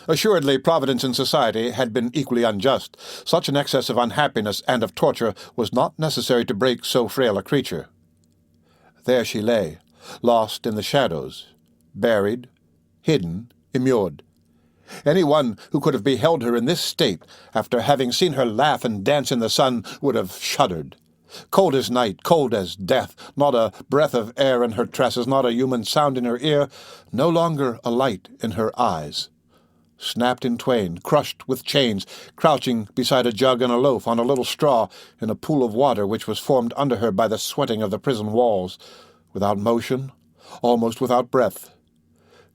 Assuredly, Providence and society had been equally unjust. Such an excess of unhappiness and of torture was not necessary to break so frail a creature. There she lay, lost in the shadows, buried, hidden, immured. Anyone who could have beheld her in this state, after having seen her laugh and dance in the sun, would have shuddered. Cold as night, cold as death, not a breath of air in her tresses, not a human sound in her ear, no longer a light in her eyes. Snapped in twain, crushed with chains, crouching beside a jug and a loaf on a little straw in a pool of water which was formed under her by the sweating of the prison walls, without motion, almost without breath.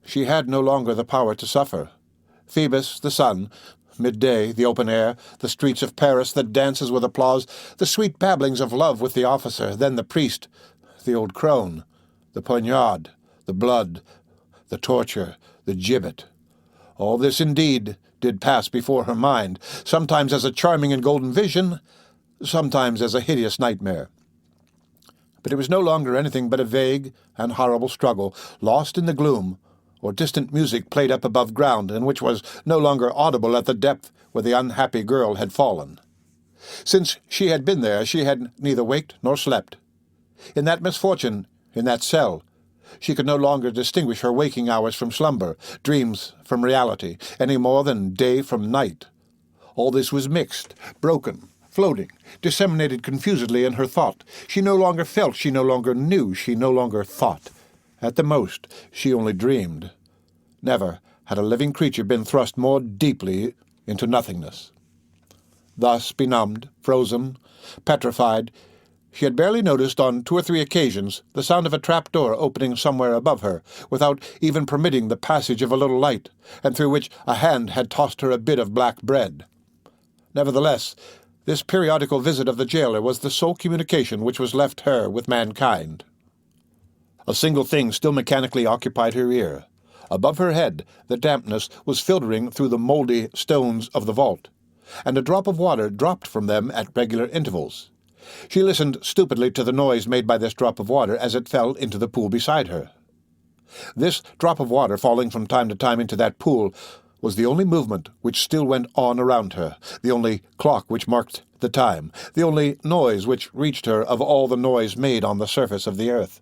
She had no longer the power to suffer. Phoebus, the sun, midday, the open air, the streets of Paris, the dances with applause, the sweet babblings of love with the officer, then the priest, the old crone, the poignard, the blood, the torture, the gibbet. All this, indeed, did pass before her mind, sometimes as a charming and golden vision, sometimes as a hideous nightmare. But it was no longer anything but a vague and horrible struggle, lost in the gloom, or distant music played up above ground, and which was no longer audible at the depth where the unhappy girl had fallen. Since she had been there, she had neither waked nor slept. In that misfortune, in that cell, she could no longer distinguish her waking hours from slumber, dreams from reality, any more than day from night. All this was mixed, broken, floating, disseminated confusedly in her thought. She no longer felt, she no longer knew, she no longer thought. At the most, she only dreamed. Never had a living creature been thrust more deeply into nothingness. Thus, benumbed, frozen, petrified, she had barely noticed on 2 or 3 occasions the sound of a trap-door opening somewhere above her, without even permitting the passage of a little light, and through which a hand had tossed her a bit of black bread. Nevertheless, this periodical visit of the jailer was the sole communication which was left her with mankind. A single thing still mechanically occupied her ear. Above her head, the dampness was filtering through the mouldy stones of the vault, and a drop of water dropped from them at regular intervals. She listened stupidly to the noise made by this drop of water as it fell into the pool beside her. This drop of water falling from time to time into that pool was the only movement which still went on around her, the only clock which marked the time, the only noise which reached her of all the noise made on the surface of the earth.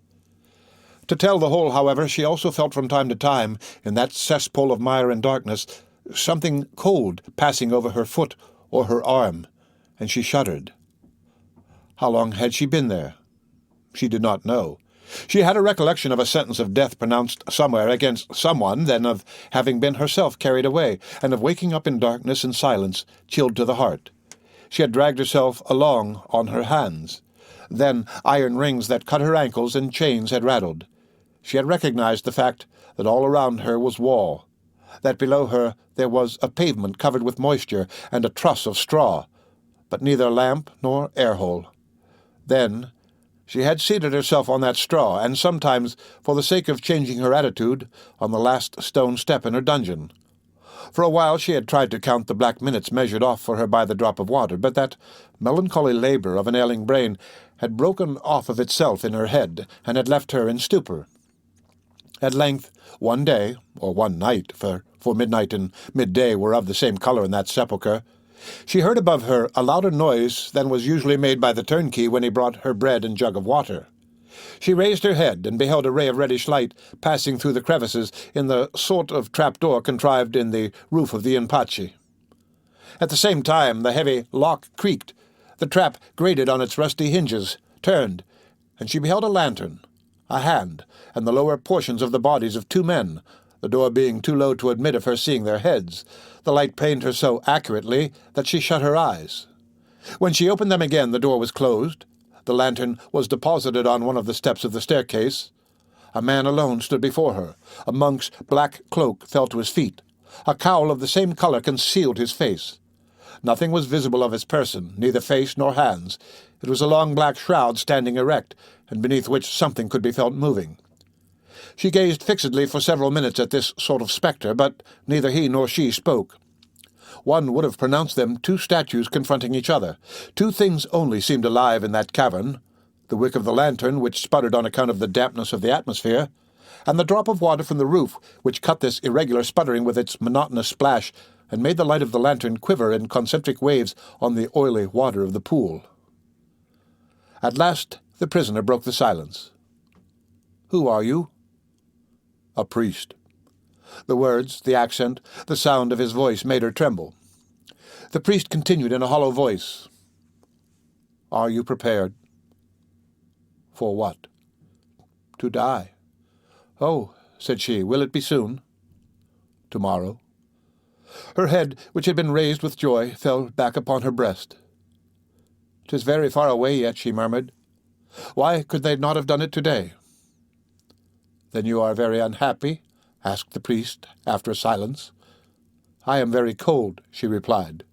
To tell the whole, however, she also felt from time to time, in that cesspool of mire and darkness, something cold passing over her foot or her arm, and she shuddered. How long had she been there? She did not know. She had a recollection of a sentence of death pronounced somewhere against someone, then of having been herself carried away, and of waking up in darkness and silence, chilled to the heart. She had dragged herself along on her hands. Then iron rings that cut her ankles and chains had rattled. She had recognized the fact that all around her was wall, that below her there was a pavement covered with moisture and a truss of straw, but neither lamp nor air-hole. Then she had seated herself on that straw, and sometimes, for the sake of changing her attitude, on the last stone step in her dungeon. For a while she had tried to count the black minutes measured off for her by the drop of water, but that melancholy labor of an ailing brain had broken off of itself in her head, and had left her in stupor. At length, one day, or one night, for midnight and midday were of the same colour in that sepulchre, she heard above her a louder noise than was usually made by the turnkey when he brought her bread and jug of water. She raised her head and beheld a ray of reddish light passing through the crevices in the sort of trap-door contrived in the roof of the Impachi. At the same time the heavy lock creaked, the trap grated on its rusty hinges, turned, and she beheld a lantern, a hand, and the lower portions of the bodies of two men, the door being too low to admit of her seeing their heads. The light pained her so accurately that she shut her eyes. When she opened them again, the door was closed. The lantern was deposited on one of the steps of the staircase. A man alone stood before her. A monk's black cloak fell to his feet. A cowl of the same colour concealed his face. Nothing was visible of his person, neither face nor hands. It was a long black shroud standing erect, and beneath which something could be felt moving. She gazed fixedly for several minutes at this sort of spectre, but neither he nor she spoke. One would have pronounced them two statues confronting each other. Two things only seemed alive in that cavern: the wick of the lantern, which sputtered on account of the dampness of the atmosphere, and the drop of water from the roof, which cut this irregular sputtering with its monotonous splash, and made the light of the lantern quiver in concentric waves on the oily water of the pool. At last the prisoner broke the silence. "Who are you?" "A priest." The words, the accent, the sound of his voice made her tremble. The priest continued in a hollow voice, "Are you prepared?" "For what?" "To die." "Oh," said she, "will it be soon?" "Tomorrow." Her head, which had been raised with joy, fell back upon her breast. "'Tis very far away yet," she murmured. "Why could they not have done it today?" "Then you are very unhappy?" asked the priest, after a silence. "I am very cold," she replied.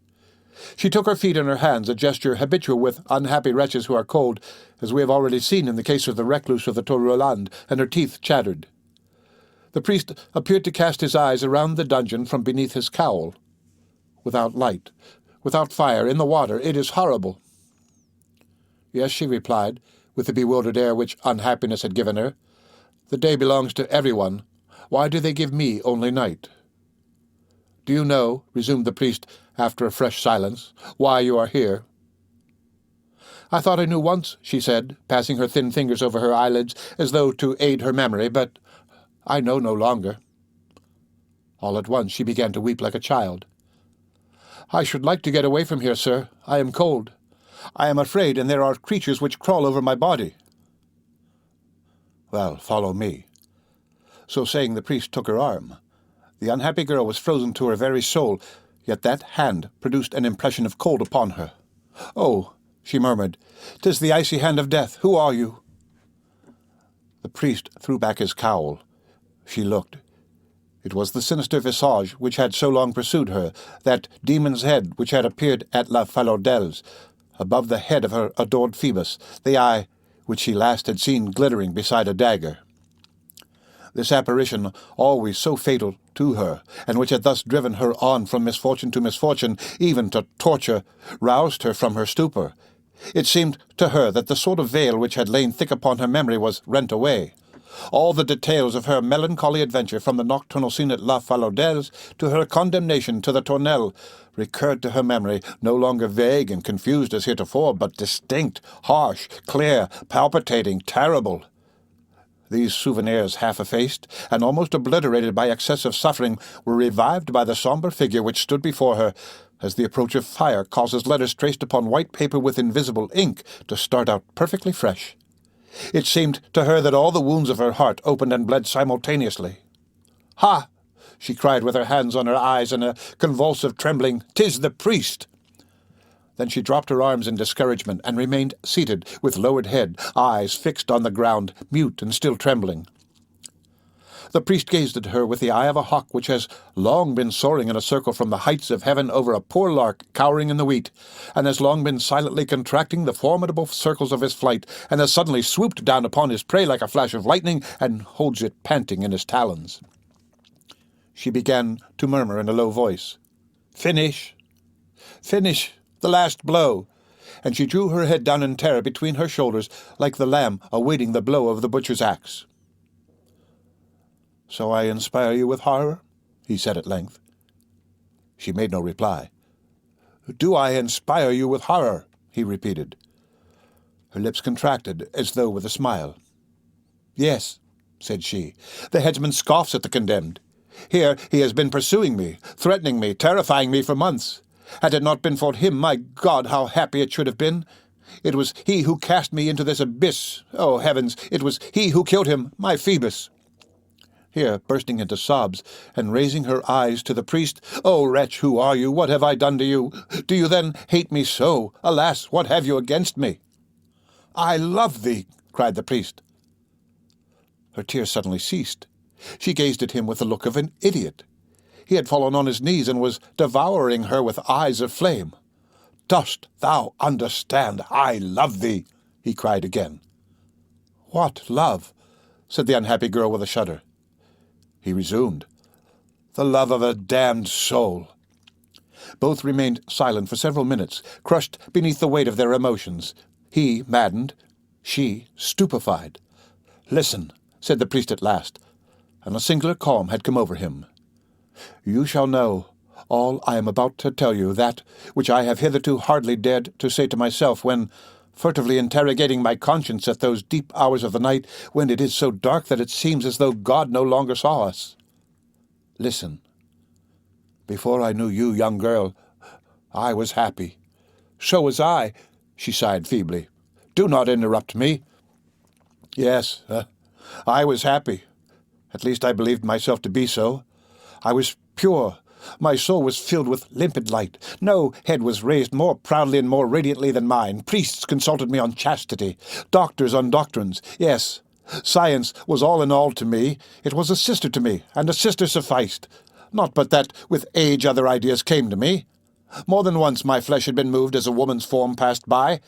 She took her feet in her hands, a gesture habitual with unhappy wretches who are cold, as we have already seen in the case of the recluse of the Tour Roland, and her teeth chattered. The priest appeared to cast his eyes around the dungeon from beneath his cowl. "Without light, without fire, in the water, it is horrible." "Yes," she replied, with the bewildered air which unhappiness had given her. "The day belongs to everyone. Why do they give me only night?" "Do you know," resumed the priest after a fresh silence, "why you are here?" "I thought I knew once," she said, passing her thin fingers over her eyelids as though to aid her memory, "but I know no longer." All at once she began to weep like a child. "I should like to get away from here, sir. I am cold. I am afraid, and there are creatures which crawl over my body." "Well, follow me." So saying, the priest took her arm. The unhappy girl was frozen to her very soul, yet that hand produced an impression of cold upon her. "Oh," she murmured, "'tis the icy hand of death. Who are you?" The priest threw back his cowl. She looked. It was the sinister visage which had so long pursued her, that demon's head which had appeared at La Falordel's, above the head of her adored Phoebus, the eye which she last had seen glittering beside a dagger. This apparition, always so fatal to her, and which had thus driven her on from misfortune to misfortune, even to torture, roused her from her stupor. It seemed to her that the sort of veil which had lain thick upon her memory was rent away. All the details of her melancholy adventure, from the nocturnal scene at La Falordel's to her condemnation to the Tournelle, recurred to her memory, no longer vague and confused as heretofore, but distinct, harsh, clear, palpitating, terrible. These souvenirs, half effaced, and almost obliterated by excessive suffering, were revived by the sombre figure which stood before her, as the approach of fire causes letters traced upon white paper with invisible ink to start out perfectly fresh. It seemed to her that all the wounds of her heart opened and bled simultaneously. "Ha!" she cried with her hands on her eyes and a convulsive trembling. "'Tis the priest!" Then she dropped her arms in discouragement and remained seated with lowered head, eyes fixed on the ground, mute and still trembling. The priest gazed at her with the eye of a hawk which has long been soaring in a circle from the heights of heaven over a poor lark cowering in the wheat, and has long been silently contracting the formidable circles of his flight, and has suddenly swooped down upon his prey like a flash of lightning, and holds it panting in his talons. She began to murmur in a low voice, "Finish! Finish! The last blow!" And she drew her head down in terror between her shoulders, like the lamb awaiting the blow of the butcher's axe. "So I inspire you with horror?" he said at length. She made no reply. "Do I inspire you with horror?" he repeated. Her lips contracted, as though with a smile. "Yes," said she. "The headsman scoffs at the condemned. Here he has been pursuing me, threatening me, terrifying me for months. Had it not been for him, my God, how happy it should have been! It was he who cast me into this abyss. Oh, heavens, it was he who killed him, my Phoebus!" Here, bursting into sobs, and raising her eyes to the priest, "O wretch, who are you? What have I done to you? Do you then hate me so? Alas, what have you against me?" "I love thee!" cried the priest. Her tears suddenly ceased. She gazed at him with the look of an idiot. He had fallen on his knees and was devouring her with eyes of flame. "Dost thou understand? I love thee!" he cried again. "What love?" said the unhappy girl with a shudder. He resumed, "The love of a damned soul." Both remained silent for several minutes, crushed beneath the weight of their emotions. He maddened, she stupefied. "Listen," said the priest at last, and a singular calm had come over him. "You shall know all I am about to tell you, that which I have hitherto hardly dared to say to myself when, furtively interrogating my conscience at those deep hours of the night when it is so dark that it seems as though God no longer saw us. Listen. Before I knew you, young girl, I was happy." "So was I," she sighed feebly. "Do not interrupt me." "Yes, I was happy. At least I believed myself to be so. I was pure. My soul was filled with limpid light. No head was raised more proudly and more radiantly than mine. Priests consulted me on chastity, doctors on doctrines. Yes, science was all in all to me. It was a sister to me, and a sister sufficed. Not but that with age other ideas came to me. More than once my flesh had been moved as a woman's form passed by.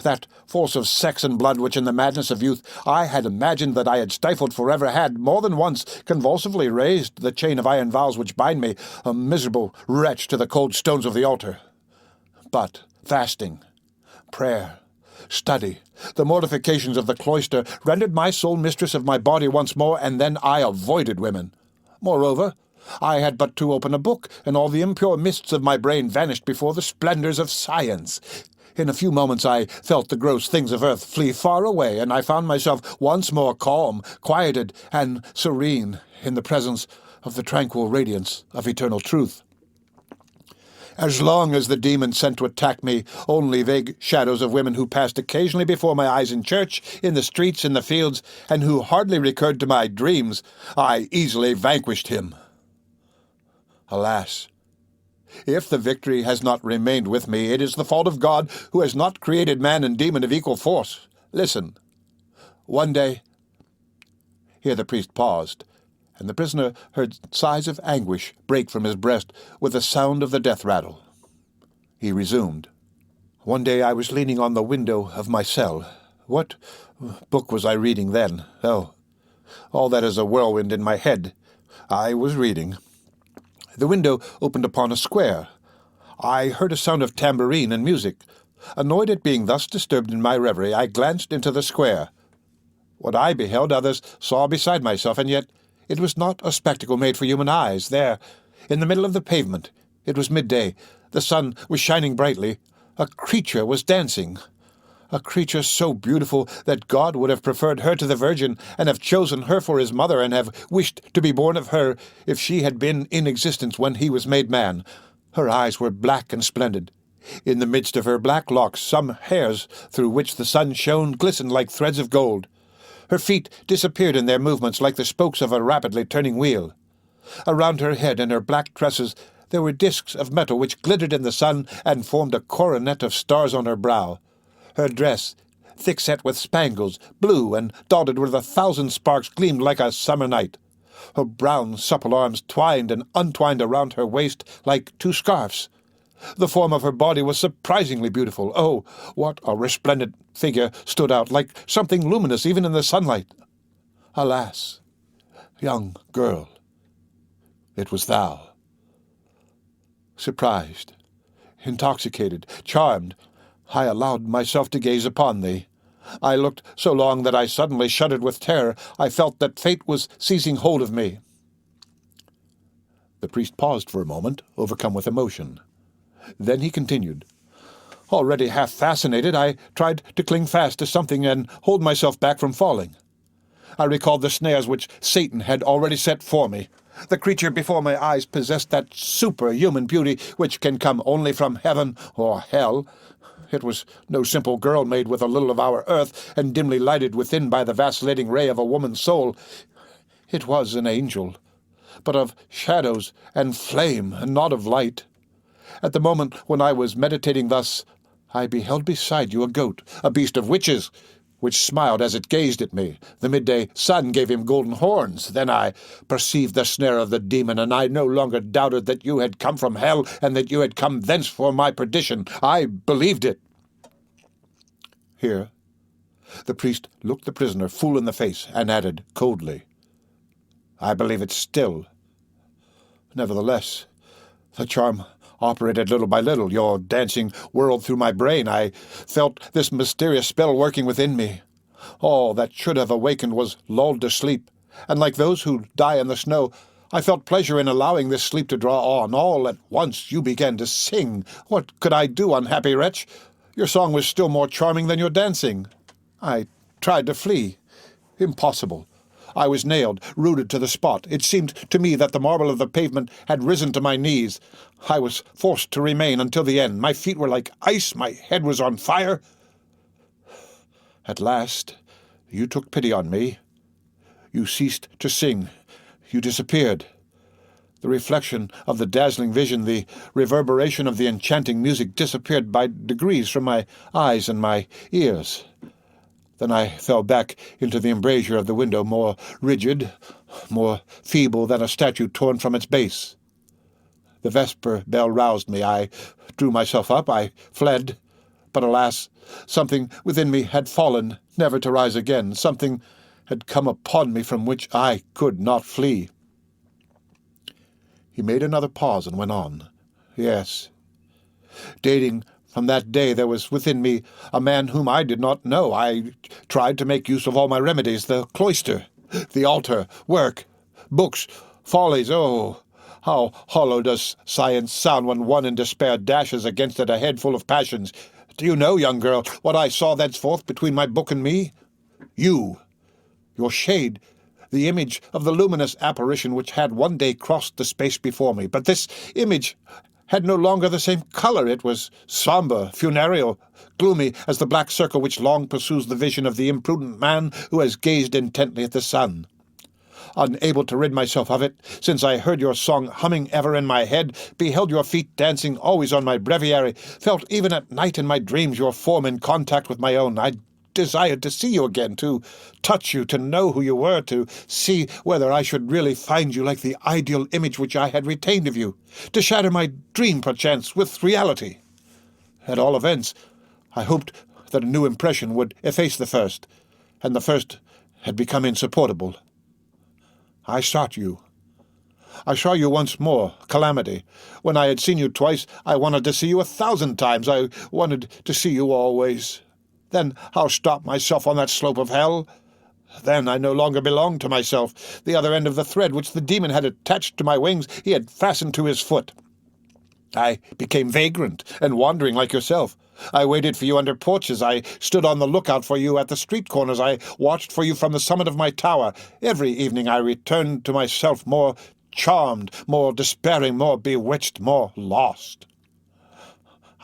That force of sex and blood which in the madness of youth I had imagined that I had stifled forever had more than once convulsively raised the chain of iron vows which bind me, a miserable wretch, to the cold stones of the altar. But fasting, prayer, study, the mortifications of the cloister rendered my soul mistress of my body once more, and then I avoided women. Moreover, I had but to open a book, and all the impure mists of my brain vanished before the splendors of science. In a few moments I felt the gross things of earth flee far away, and I found myself once more calm, quieted, and serene in the presence of the tranquil radiance of eternal truth. As long as the demons sent to attack me only vague shadows of women who passed occasionally before my eyes in church, in the streets, in the fields, and who hardly recurred to my dreams, I easily vanquished him. Alas! If the victory has not remained with me, it is the fault of God, who has not created man and demon of equal force. Listen. One day—" Here the priest paused, and the prisoner heard sighs of anguish break from his breast with the sound of the death rattle. He resumed. "One day I was leaning on the window of my cell. What book was I reading then? Oh, all that is a whirlwind in my head. I was reading. The window opened upon a square. I heard a sound of tambourine and music. Annoyed at being thus disturbed in my reverie, I glanced into the square. What I beheld others saw beside myself, and yet it was not a spectacle made for human eyes. There, in the middle of the pavement, it was midday, the sun was shining brightly, a creature was dancing. A creature so beautiful that God would have preferred her to the Virgin, and have chosen her for his mother, and have wished to be born of her if she had been in existence when he was made man. Her eyes were black and splendid. In the midst of her black locks, some hairs through which the sun shone glistened like threads of gold. Her feet disappeared in their movements like the spokes of a rapidly turning wheel. Around her head and her black tresses there were discs of metal which glittered in the sun and formed a coronet of stars on her brow. Her dress, thick-set with spangles, blue and dotted with 1,000 sparks, gleamed like a summer night. Her brown, supple arms twined and untwined around her waist like 2 scarfs. The form of her body was surprisingly beautiful. Oh, what a resplendent figure stood out, like something luminous even in the sunlight. Alas, young girl, it was thou. Surprised, intoxicated, charmed, I allowed myself to gaze upon thee. I looked so long that I suddenly shuddered with terror. I felt that fate was seizing hold of me. The priest paused for a moment, overcome with emotion. Then he continued. Already half fascinated, I tried to cling fast to something and hold myself back from falling. I recalled the snares which Satan had already set for me. The creature before my eyes possessed that superhuman beauty which can come only from heaven or hell. It was no simple girl made with a little of our earth and dimly lighted within by the vacillating ray of a woman's soul. It was an angel, but of shadows and flame and not of light. At the moment when I was meditating thus, I beheld beside you a goat, a beast of witches, which smiled as it gazed at me. The midday sun gave him golden horns. Then I perceived the snare of the demon, and I no longer doubted that you had come from hell, and that you had come thence for my perdition. I believed it. Here, the priest looked the prisoner full in the face, and added coldly, I believe it still. Nevertheless, the charm operated little by little. Your dancing whirled through my brain. I felt this mysterious spell working within me. All that should have awakened was lulled to sleep, and like those who die in the snow, I felt pleasure in allowing this sleep to draw on. All at once you began to sing. What could I do, unhappy wretch? Your song was still more charming than your dancing. I tried to flee. Impossible. I was nailed, rooted to the spot. It seemed to me that the marble of the pavement had risen to my knees. I was forced to remain until the end. My feet were like ice. My head was on fire. At last, you took pity on me. You ceased to sing. You disappeared. The reflection of the dazzling vision, the reverberation of the enchanting music disappeared by degrees from my eyes and my ears. Then I fell back into the embrasure of the window, more rigid, more feeble than a statue torn from its base. The vesper bell roused me. I drew myself up. I fled. But alas, something within me had fallen, never to rise again. Something had come upon me from which I could not flee. He made another pause and went on. Yes, dating from that day there was within me a man whom I did not know. I tried to make use of all my remedies, the cloister, the altar, work, books, follies. Oh, how hollow does science sound when one in despair dashes against it a head full of passions. Do you know, young girl, what I saw thenceforth between my book and me? You, your shade, the image of the luminous apparition which had one day crossed the space before me. But this image had no longer the same color. It was somber, funereal, gloomy as the black circle which long pursues the vision of the imprudent man who has gazed intently at the sun. Unable to rid myself of it, since I heard your song humming ever in my head, beheld your feet dancing always on my breviary, felt even at night in my dreams your form in contact with my own, I desired to see you again, to touch you, to know who you were, to see whether I should really find you like the ideal image which I had retained of you, to shatter my dream, perchance, with reality. At all events, I hoped that a new impression would efface the first, and the first had become insupportable. I sought you. I saw you once more, Calamity. When I had seen you twice, I wanted to see you 1,000 times. I wanted to see you always. Then I'll stop myself on that slope of hell. Then I no longer belonged to myself. The other end of the thread which the demon had attached to my wings he had fastened to his foot. I became vagrant and wandering like yourself. I waited for you under porches. I stood on the lookout for you at the street corners. I watched for you from the summit of my tower. Every evening I returned to myself more charmed, more despairing, more bewitched, more lost.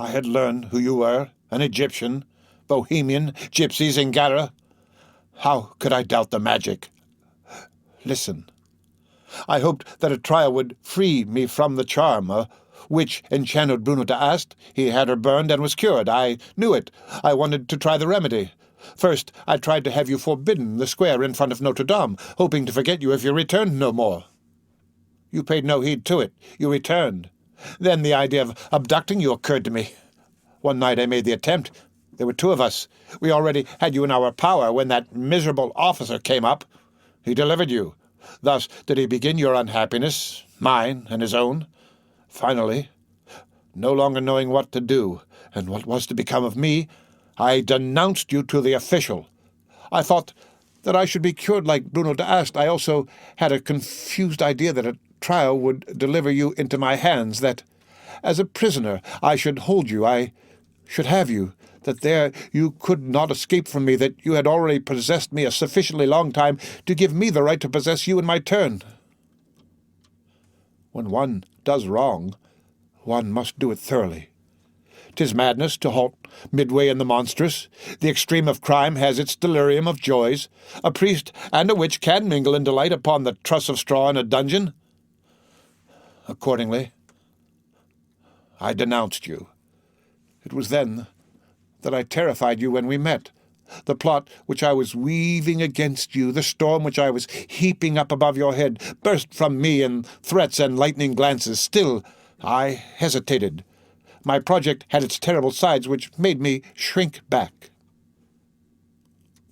I had learned who you were, an Egyptian, Bohemian, gypsy, Zingara. How could I doubt the magic? Listen. I hoped that a trial would free me from the charm. A witch enchanted Bruno d'Ast. He had her burned and was cured. I knew it. I wanted to try the remedy. First, I tried to have you forbidden the square in front of Notre-Dame, hoping to forget you if you returned no more. You paid no heed to it. You returned. Then the idea of abducting you occurred to me. One night I made the attempt. There were two of us. We already had you in our power when that miserable officer came up. He delivered you. Thus did he begin your unhappiness, mine and his own. Finally, no longer knowing what to do and what was to become of me, I denounced you to the official. I thought that I should be cured like Bruno d'Ast. I also had a confused idea that a trial would deliver you into my hands, that as a prisoner I should hold you, I should have you, that there you could not escape from me, that you had already possessed me a sufficiently long time to give me the right to possess you in my turn. When one does wrong, one must do it thoroughly. 'Tis madness to halt midway in the monstrous. The extreme of crime has its delirium of joys. A priest and a witch can mingle in delight upon the truss of straw in a dungeon. Accordingly, I denounced you. It was then that I terrified you when we met. The plot which I was weaving against you, the storm which I was heaping up above your head, burst from me in threats and lightning glances. Still, I hesitated. My project had its terrible sides which made me shrink back.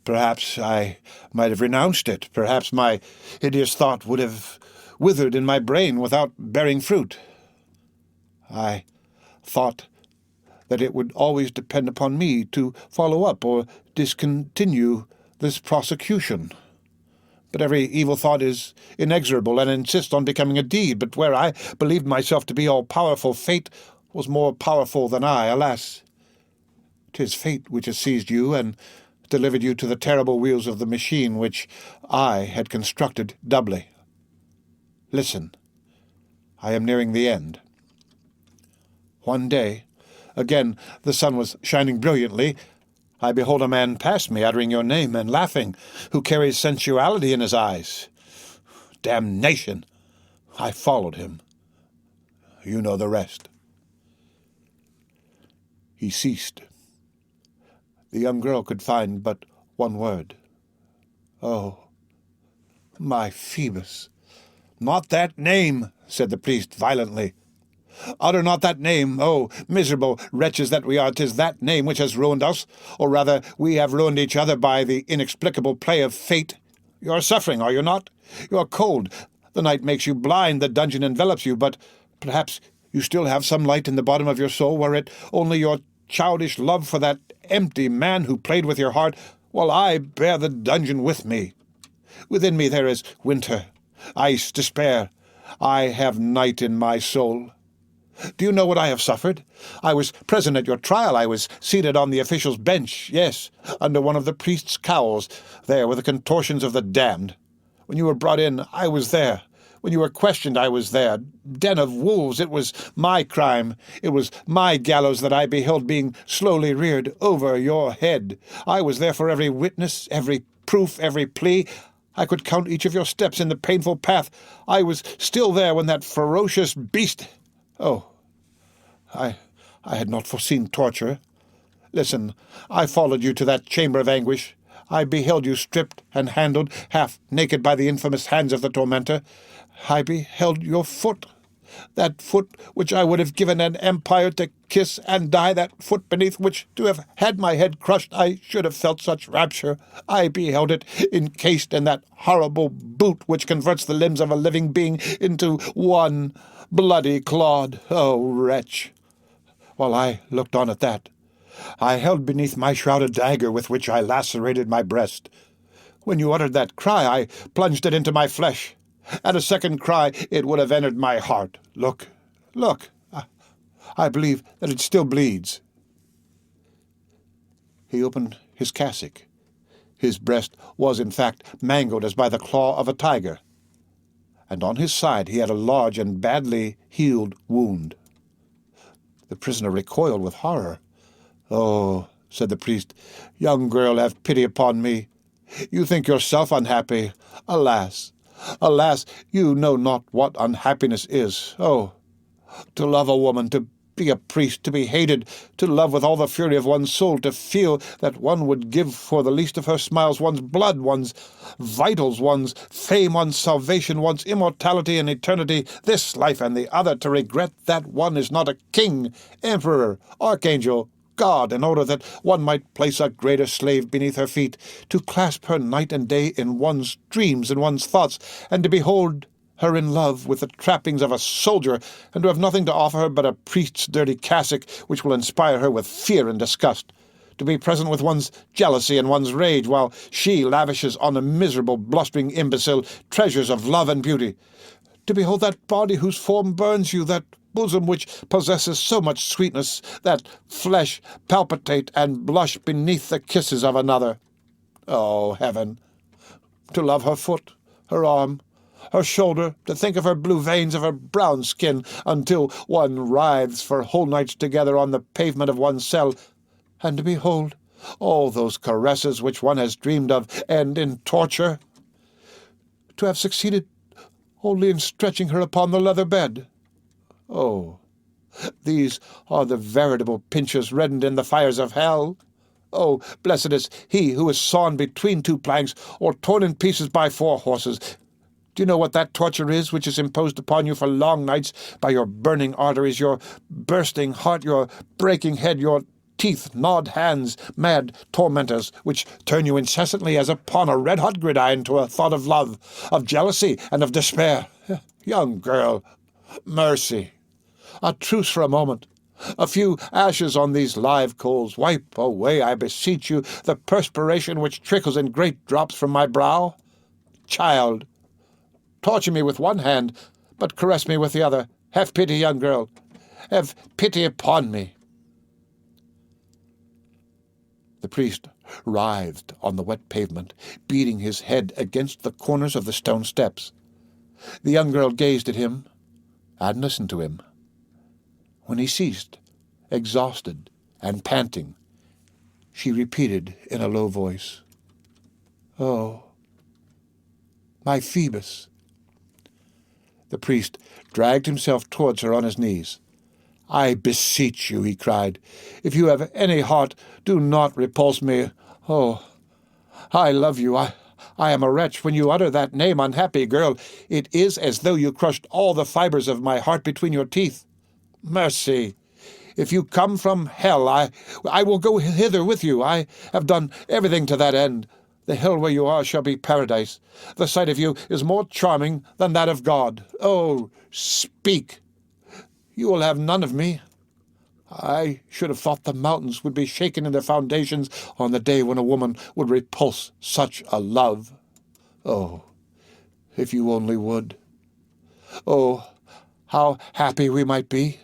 Perhaps I might have renounced it. Perhaps my hideous thought would have withered in my brain without bearing fruit. I thought that it would always depend upon me to follow up or discontinue this prosecution. But every evil thought is inexorable and insists on becoming a deed. But where I believed myself to be all-powerful, fate was more powerful than I. Alas, 'tis fate which has seized you and delivered you to the terrible wheels of the machine which I had constructed doubly. Listen, I am nearing the end. One day, again the sun was shining brilliantly, I behold a man pass me, uttering your name and laughing, who carries sensuality in his eyes. Damnation! I followed him. You know the rest. He ceased. The young girl could find but one word. Oh, my Phoebus! Not that name, said the priest violently. Utter not that name, oh, miserable wretches that we are. 'Tis that name which has ruined us, or rather we have ruined each other by the inexplicable play of fate. You are suffering, are you not? You are cold. The night makes you blind, the dungeon envelops you, but perhaps you still have some light in the bottom of your soul, were it only your childish love for that empty man who played with your heart, while I bear the dungeon with me. Within me there is winter, ice, despair. I have night in my soul. Do you know what I have suffered? I was present at your trial. I was seated on the official's bench, yes, under one of the priest's cowls, there with the contortions of the damned. When you were brought in, I was there. When you were questioned, I was there. Den of wolves, it was my crime. It was my gallows that I beheld being slowly reared over your head. I was there for every witness, every proof, every plea. I could count each of your steps in the painful path. I was still there when that ferocious beast... Oh, I had not foreseen torture. Listen, I followed you to that chamber of anguish. I beheld you stripped and handled, half naked by the infamous hands of the tormentor. I beheld your foot, that foot which I would have given an empire to kiss and die, that foot beneath which, to have had my head crushed, I should have felt such rapture. I beheld it encased in that horrible boot which converts the limbs of a living being into one bloody clod. Oh, wretch! While I looked on at that, I held beneath my shroud a dagger with which I lacerated my breast. When you uttered that cry, I plunged it into my flesh. At a second cry, it would have entered my heart. Look, look, I believe that it still bleeds. He opened his cassock. His breast was, in fact, mangled as by the claw of a tiger, and on his side he had a large and badly healed wound. The prisoner recoiled with horror. "Oh," said the priest, "young girl, have pity upon me. You think yourself unhappy. Alas, alas, you know not what unhappiness is. Oh, to love a woman, to be a priest, to be hated, to love with all the fury of one's soul, to feel that one would give for the least of her smiles one's blood, one's vitals, one's fame, one's salvation, one's immortality and eternity, this life and the other, to regret that one is not a king, emperor, archangel, God, in order that one might place a greater slave beneath her feet, to clasp her night and day in one's dreams and one's thoughts, and to behold her in love with the trappings of a soldier, and to have nothing to offer her but a priest's dirty cassock, which will inspire her with fear and disgust, to be present with one's jealousy and one's rage, while she lavishes on a miserable, blustering imbecile treasures of love and beauty, to behold that body whose form burns you, that bosom which possesses so much sweetness, that flesh palpitate and blush beneath the kisses of another. Oh, heaven! To love her foot, her arm, her shoulder, to think of her blue veins, of her brown skin, until one writhes for whole nights together on the pavement of one's cell, and to behold all those caresses which one has dreamed of end in torture, to have succeeded only in stretching her upon the leather bed. Oh, these are the veritable pinchers reddened in the fires of hell. Oh, blessed is he who is sawn between two planks, or torn in pieces by 4 horses. Do you know what that torture is, which is imposed upon you for long nights by your burning arteries, your bursting heart, your breaking head, your teeth-gnawed hands, mad tormentors, which turn you incessantly as upon a red-hot gridiron to a thought of love, of jealousy, and of despair? Young girl, mercy! A truce for a moment. A few ashes on these live coals. Wipe away, I beseech you, the perspiration which trickles in great drops from my brow. Child, torture me with one hand, but caress me with the other. Have pity, young girl. Have pity upon me." The priest writhed on the wet pavement, beating his head against the corners of the stone steps. The young girl gazed at him and listened to him. When he ceased, exhausted and panting, she repeated in a low voice, "Oh, my Phoebus." The priest dragged himself towards her on his knees. "I beseech you," he cried, "if you have any heart, do not repulse me. Oh, I love you. I am a wretch. When you utter that name, unhappy girl, it is as though you crushed all the fibers of my heart between your teeth. Mercy! If you come from hell, I will go hither with you. I have done everything to that end. The hell where you are shall be paradise. The sight of you is more charming than that of God. Oh, speak! You will have none of me. I should have thought the mountains would be shaken in their foundations on the day when a woman would repulse such a love. Oh, if you only would. Oh, how happy we might be.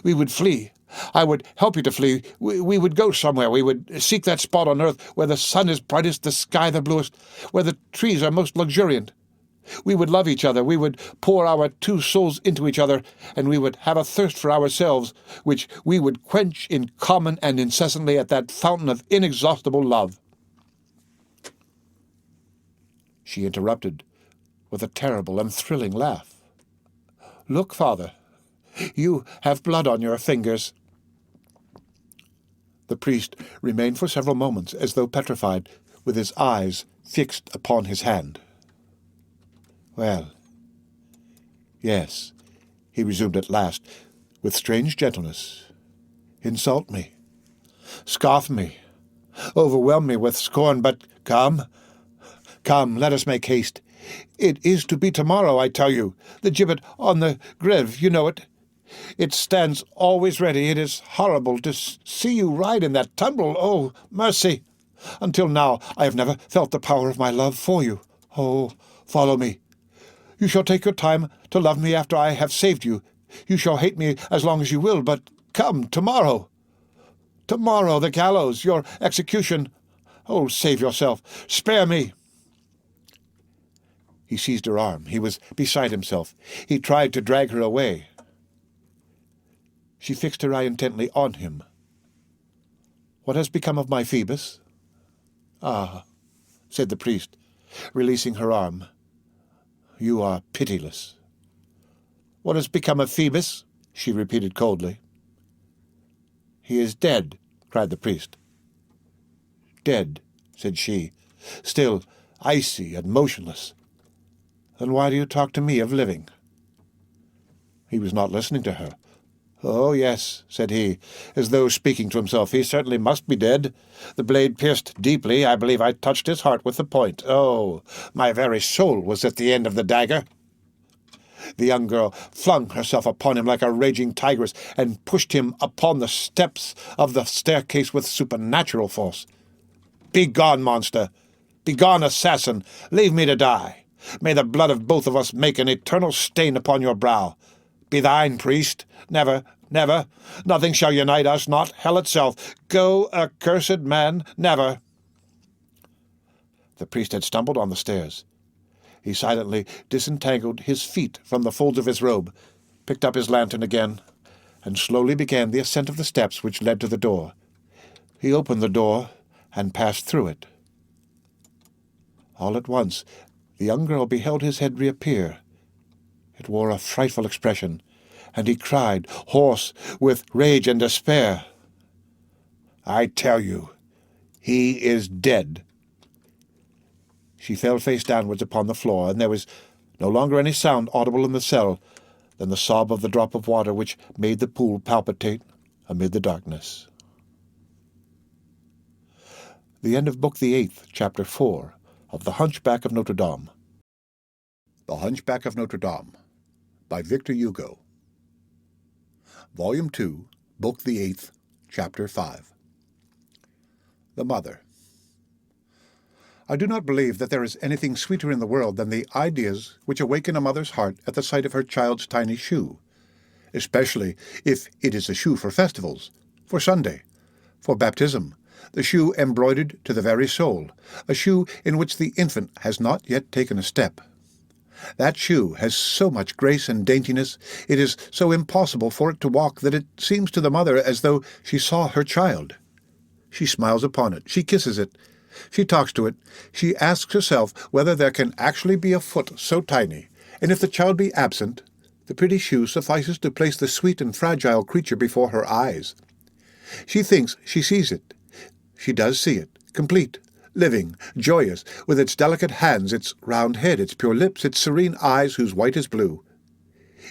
We would flee. I would help you to flee. We would go somewhere. We would seek that spot on earth where the sun is brightest, the sky the bluest, where the trees are most luxuriant. We would love each other. We would pour our 2 souls into each other, and we would have a thirst for ourselves, which we would quench in common and incessantly at that fountain of inexhaustible love." She interrupted with a terrible and thrilling laugh. "Look, father, you have blood on your fingers." The priest remained for several moments as though petrified, with his eyes fixed upon his hand. "Well, yes," he resumed at last, with strange gentleness. "Insult me, scoff me, overwhelm me with scorn, but come, let us make haste. It is to be tomorrow, I tell you. The gibbet on the Greve, you know it. It stands always ready. It is horrible to see you ride in that tumbrel. Oh, mercy! Until now I have never felt the power of my love for you. Oh, follow me. You shall take your time to love me after I have saved you. You shall hate me as long as you will, but come, tomorrow. Tomorrow, the gallows, your execution. Oh, save yourself. Spare me." He seized her arm. He was beside himself. He tried to drag her away. She fixed her eye intently on him. "What has become of my Phoebus?" "Ah," said the priest, releasing her arm. "You are pitiless." "What has become of Phoebus?" she repeated coldly. "He is dead," cried the priest. "Dead," said she, still icy and motionless. "Then why do you talk to me of living?" He was not listening to her. "Oh, yes," said he, as though speaking to himself. "He certainly must be dead. The blade pierced deeply. I believe I touched his heart with the point. Oh, my very soul was at the end of the dagger." The young girl flung herself upon him like a raging tigress and pushed him upon the steps of the staircase with supernatural force. "Begone, monster! Begone, assassin! Leave me to die! May the blood of both of us make an eternal stain upon your brow! Be thine, priest! Never, never! Nothing shall unite us, not hell itself! Go, accursed man! Never!" The priest had stumbled on the stairs. He silently disentangled his feet from the folds of his robe, picked up his lantern again, and slowly began the ascent of the steps which led to the door. He opened the door and passed through it. All at once the young girl beheld his head reappear. It wore a frightful expression, and he cried, hoarse with rage and despair, "I tell you, he is dead." She fell face downwards upon the floor, and there was no longer any sound audible in the cell than the sob of the drop of water which made the pool palpitate amid the darkness. The end of Book the 8th, Chapter 4, of The Hunchback of Notre Dame. The Hunchback of Notre Dame, by Victor Hugo. Volume 2, Book the 8th, Chapter 5. The Mother. I do not believe that there is anything sweeter in the world than the ideas which awaken a mother's heart at the sight of her child's tiny shoe, especially if it is a shoe for festivals, for Sunday, for baptism, the shoe embroidered to the very soul, a shoe in which the infant has not yet taken a step. That shoe has so much grace and daintiness, it is so impossible for it to walk that it seems to the mother as though she saw her child. She smiles upon it, she kisses it, she talks to it, she asks herself whether there can actually be a foot so tiny, and if the child be absent, the pretty shoe suffices to place the sweet and fragile creature before her eyes. She thinks she sees it. She does see it, complete, living, joyous, with its delicate hands, its round head, its pure lips, its serene eyes whose white is blue.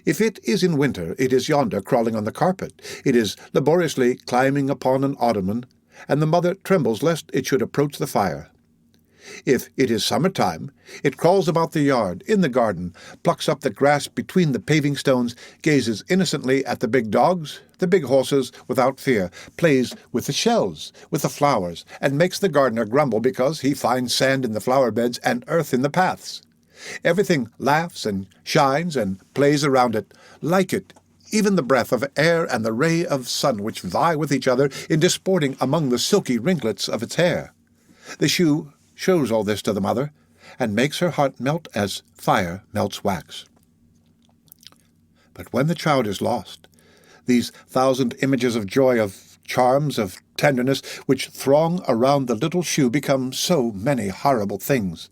If it is in winter, it is yonder crawling on the carpet. It is laboriously climbing upon an ottoman, and the mother trembles lest it should approach the fire. If it is summer-time, it crawls about the yard, in the garden, plucks up the grass between the paving stones, gazes innocently at the big dogs, the big horses, without fear, plays with the shells, with the flowers, and makes the gardener grumble because he finds sand in the flower beds and earth in the paths. Everything laughs and shines and plays around it, like it, even the breath of air and the ray of sun which vie with each other in disporting among the silky ringlets of its hair. The shoe shows all this to the mother, and makes her heart melt as fire melts wax. But when the child is lost, these thousand images of joy, of charms, of tenderness, which throng around the little shoe become so many horrible things.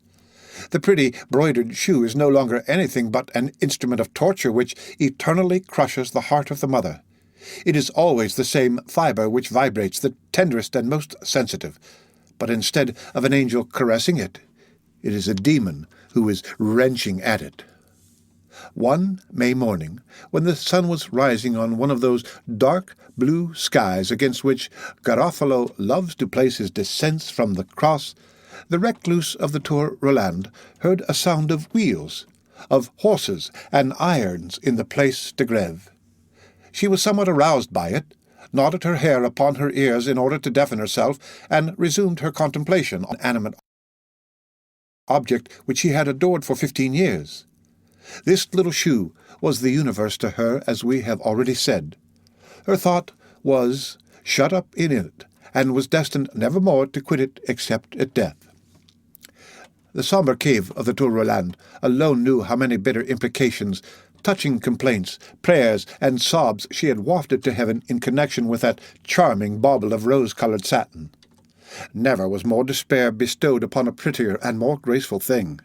The pretty broidered shoe is no longer anything but an instrument of torture which eternally crushes the heart of the mother. It is always the same fibre which vibrates, the tenderest and most sensitive, but instead of an angel caressing it, it is a demon who is wrenching at it. One May morning, when the sun was rising on one of those dark blue skies against which Garofalo loves to place his descents from the cross, the recluse of the Tour Roland heard a sound of wheels, of horses and irons in the Place de Grève. She was somewhat aroused by it, knotted her hair upon her ears in order to deafen herself, and resumed her contemplation on an animate object which she had adored for 15 years. This little shoe was the universe to her, as we have already said. Her thought was shut up in it, and was destined never more to quit it except at death. The sombre cave of the Tour Roland alone knew how many bitter implications touching complaints, prayers, and sobs she had wafted to heaven in connection with that charming bauble of rose-coloured satin. Never was more despair bestowed upon a prettier and more graceful thing.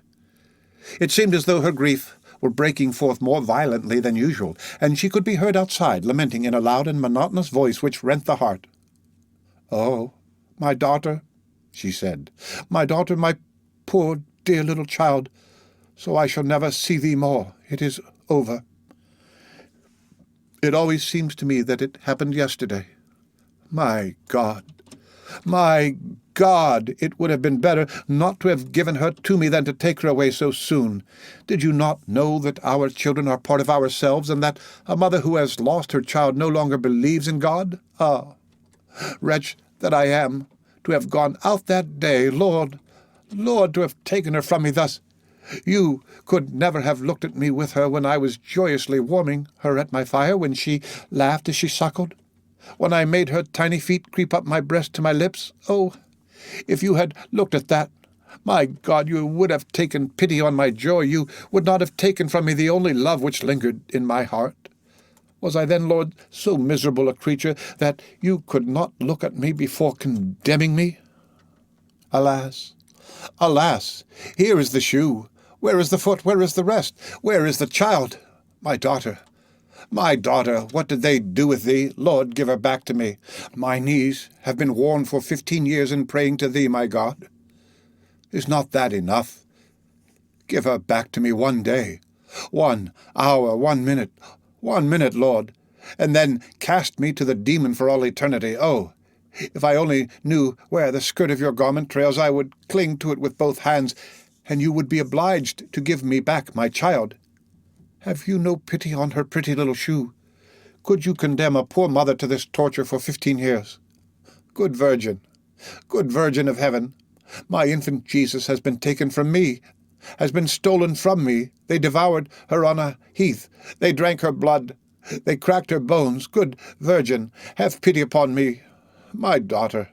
It seemed as though her grief were breaking forth more violently than usual, and she could be heard outside lamenting in a loud and monotonous voice which rent the heart. "Oh, my daughter," she said, "my daughter, my poor dear little child, so I shall never see thee more. It is over. It always seems to me that it happened yesterday. My God! My God! It would have been better not to have given her to me than to take her away so soon. Did you not know that our children are part of ourselves, and that a mother who has lost her child no longer believes in God? Ah, wretch that I am, to have gone out that day, Lord, Lord, to have taken her from me thus. You could never have looked at me with her when I was joyously warming her at my fire, when she laughed as she suckled, when I made her tiny feet creep up my breast to my lips. Oh, if you had looked at that, my God, you would have taken pity on my joy. You would not have taken from me the only love which lingered in my heart. Was I then, Lord, so miserable a creature that you could not look at me before condemning me? Alas, alas, here is the shoe. Where is the foot? Where is the rest? Where is the child? My daughter, what did they do with thee? Lord, give her back to me. My knees have been worn for 15 years in praying to thee, my God. Is not that enough? Give her back to me one day, 1 hour, 1 minute, 1 minute, Lord, and then cast me to the demon for all eternity. Oh, if I only knew where the skirt of your garment trails, I would cling to it with both hands, and you would be obliged to give me back my child. Have you no pity on her pretty little shoe? Could you condemn a poor mother to this torture for 15 years? Good Virgin of heaven, my infant Jesus has been taken from me, has been stolen from me. They devoured her on a heath. They drank her blood. They cracked her bones. Good Virgin, have pity upon me. My daughter.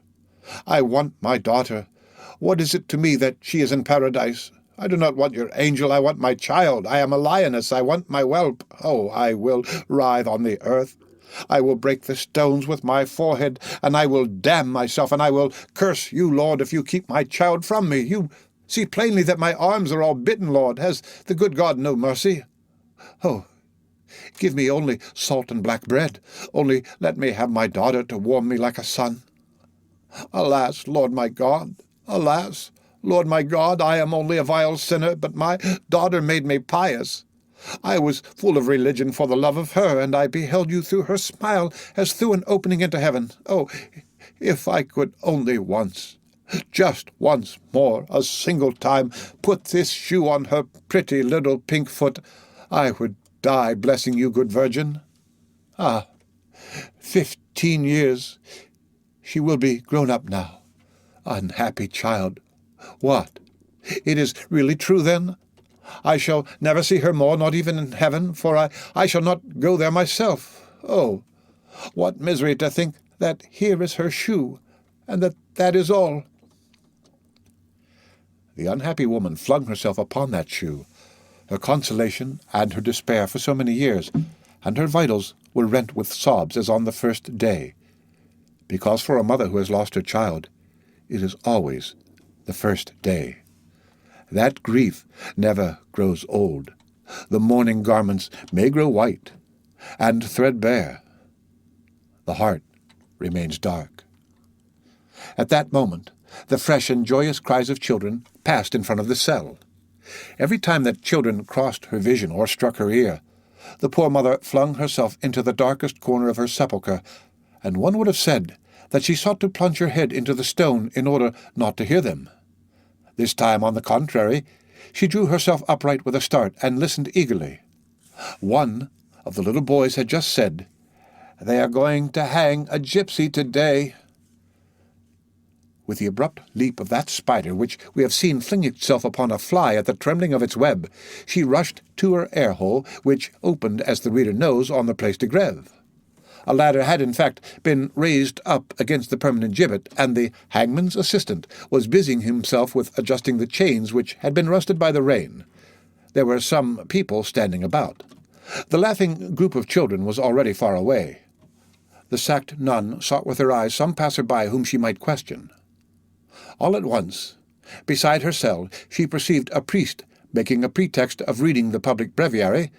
I want my daughter. What is it to me that she is in paradise? I do not want your angel. I want my child. I am a lioness. I want my whelp. Oh, I will writhe on the earth. I will break the stones with my forehead, and I will damn myself, and I will curse you, Lord, if you keep my child from me. You see plainly that my arms are all bitten, Lord. Has the good God no mercy? Oh, give me only salt and black bread. Only let me have my daughter to warm me like a sun. Alas, Lord my God, alas, Lord my God, I am only a vile sinner, but my daughter made me pious. I was full of religion for the love of her, and I beheld you through her smile as through an opening into heaven. Oh, if I could only once, just once more, a single time, put this shoe on her pretty little pink foot, I would die blessing you, good Virgin. Ah, 15 years. She will be grown up now. Unhappy child. What? It is really true, then? I shall never see her more, not even in heaven, for I shall not go there myself. Oh, what misery to think that here is her shoe, and that is all. The unhappy woman flung herself upon that shoe, her consolation and her despair for so many years, and her vitals were rent with sobs as on the first day, because for a mother who has lost her child, it is always the first day. That grief never grows old. The mourning garments may grow white and threadbare. The heart remains dark. At that moment, the fresh and joyous cries of children passed in front of the cell. Every time that children crossed her vision or struck her ear, the poor mother flung herself into the darkest corner of her sepulchre, and one would have said that she sought to plunge her head into the stone in order not to hear them. This time, on the contrary, she drew herself upright with a start and listened eagerly. One of the little boys had just said, "They are going to hang a gypsy today." With the abrupt leap of that spider which we have seen fling itself upon a fly at the trembling of its web, she rushed to her air-hole, which opened, as the reader knows, on the place de grève. A ladder had, in fact, been raised up against the permanent gibbet, and the hangman's assistant was busying himself with adjusting the chains which had been rusted by the rain. There were some people standing about. The laughing group of children was already far away. The sacked nun sought with her eyes some passer-by whom she might question. All at once, beside her cell, she perceived a priest making a pretext of reading the public breviary,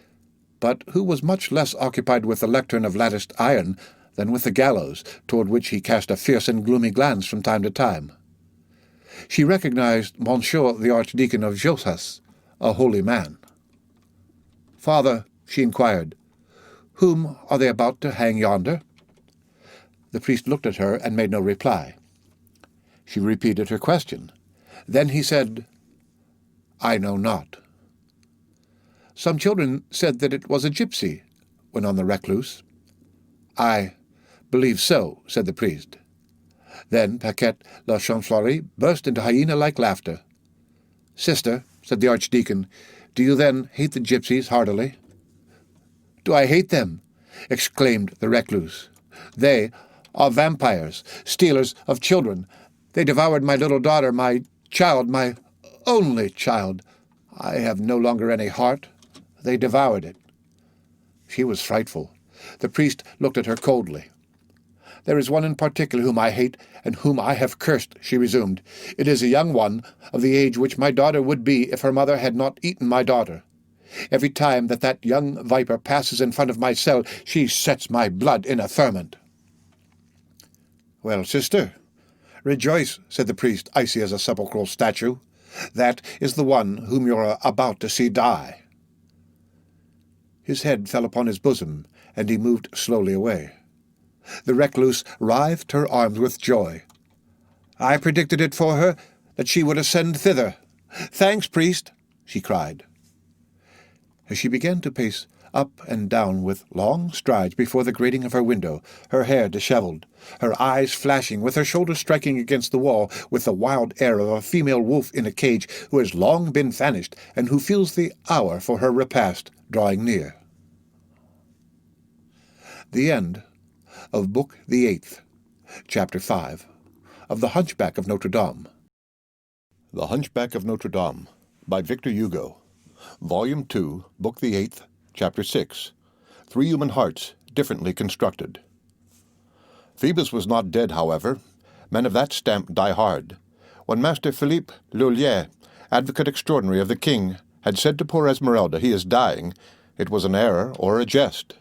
but who was much less occupied with the lectern of latticed iron than with the gallows, toward which he cast a fierce and gloomy glance from time to time. She recognized Monsieur the Archdeacon of Josas, a holy man. "Father," she inquired, "whom are they about to hang yonder?" The priest looked at her and made no reply. She repeated her question. Then he said, "I know not." "Some children said that it was a gypsy," went on the recluse. "I believe so," said the priest. Then Paquette la Chantefleurie burst into hyena-like laughter. "Sister," said the archdeacon, "do you then hate the gypsies heartily?" "Do I hate them?" exclaimed the recluse. "They are vampires, stealers of children. They devoured my little daughter, my child, my only child. I have no longer any heart. They devoured it." She was frightful. The priest looked at her coldly. "There is one in particular whom I hate and whom I have cursed," she resumed. "It is a young one of the age which my daughter would be if her mother had not eaten my daughter. Every time that young viper passes in front of my cell, she sets my blood in a ferment." "Well, sister, rejoice," said the priest, icy as a sepulchral statue. "That is the one whom you are about to see die." His head fell upon his bosom, and he moved slowly away. The recluse writhed her arms with joy. "I predicted it for her, that she would ascend thither. Thanks, priest," she cried. As she began to pace up and down with long strides before the grating of her window, her hair dishevelled, her eyes flashing, with her shoulders striking against the wall, with the wild air of a female wolf in a cage who has long been famished, and who feels the hour for her repast drawing near. The end of Book the 8th, Chapter 5, of The Hunchback of Notre Dame. The Hunchback of Notre Dame, by Victor Hugo. Volume 2, Book the 8th, Chapter 6, Three Human Hearts Differently Constructed. Phoebus was not dead, however. Men of that stamp die hard. When Master Philippe Lhuillier, advocate extraordinary of the king, had said to poor Esmeralda, "He is dying," it was an error or a jest.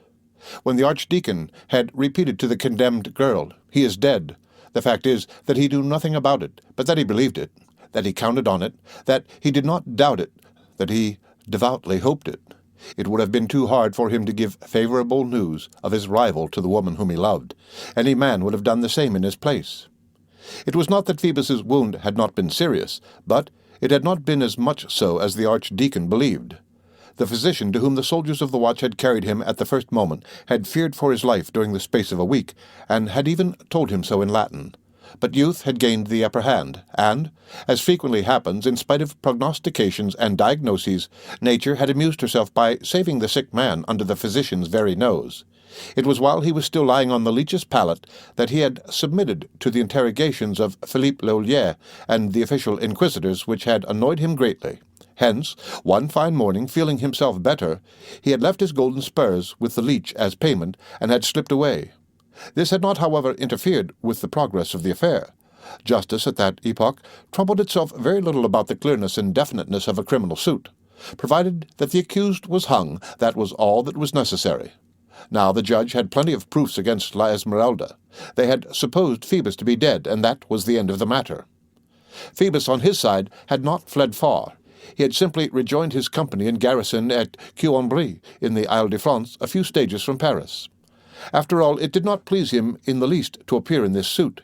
When the archdeacon had repeated to the condemned girl, "He is dead," the fact is that he knew nothing about it, but that he believed it, that he counted on it, that he did not doubt it, that he devoutly hoped it. It would have been too hard for him to give favorable news of his rival to the woman whom he loved. Any man would have done the same in his place. It was not that Phoebus's wound had not been serious, but it had not been as much so as the archdeacon believed. The physician to whom the soldiers of the watch had carried him at the first moment had feared for his life during the space of a week, and had even told him so in Latin. But youth had gained the upper hand, and, as frequently happens, in spite of prognostications and diagnoses, nature had amused herself by saving the sick man under the physician's very nose. It was while he was still lying on the leech's pallet that he had submitted to the interrogations of Philippe Lhuillier and the official inquisitors, which had annoyed him greatly. Hence, one fine morning, feeling himself better, he had left his golden spurs with the leech as payment, and had slipped away. This had not, however, interfered with the progress of the affair. Justice at that epoch troubled itself very little about the clearness and definiteness of a criminal suit. Provided that the accused was hung, that was all that was necessary. Now the judge had plenty of proofs against La Esmeralda. They had supposed Phoebus to be dead, and that was the end of the matter. Phoebus, on his side, had not fled far. He had simply rejoined his company in garrison at Quambry, in the Isle de France, a few stages from Paris. After all, it did not please him in the least to appear in this suit.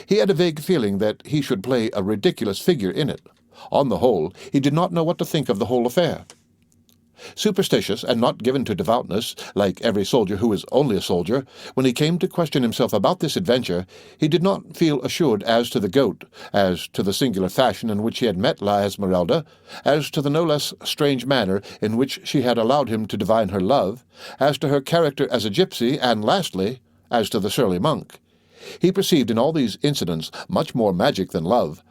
He had a vague feeling that he should play a ridiculous figure in it. On the whole, he did not know what to think of the whole affair. Superstitious and not given to devoutness, like every soldier who is only a soldier, when he came to question himself about this adventure, he did not feel assured as to the goat, as to the singular fashion in which he had met La Esmeralda, as to the no less strange manner in which she had allowed him to divine her love, as to her character as a gypsy, and lastly, as to the surly monk. He perceived in all these incidents much more magic than love,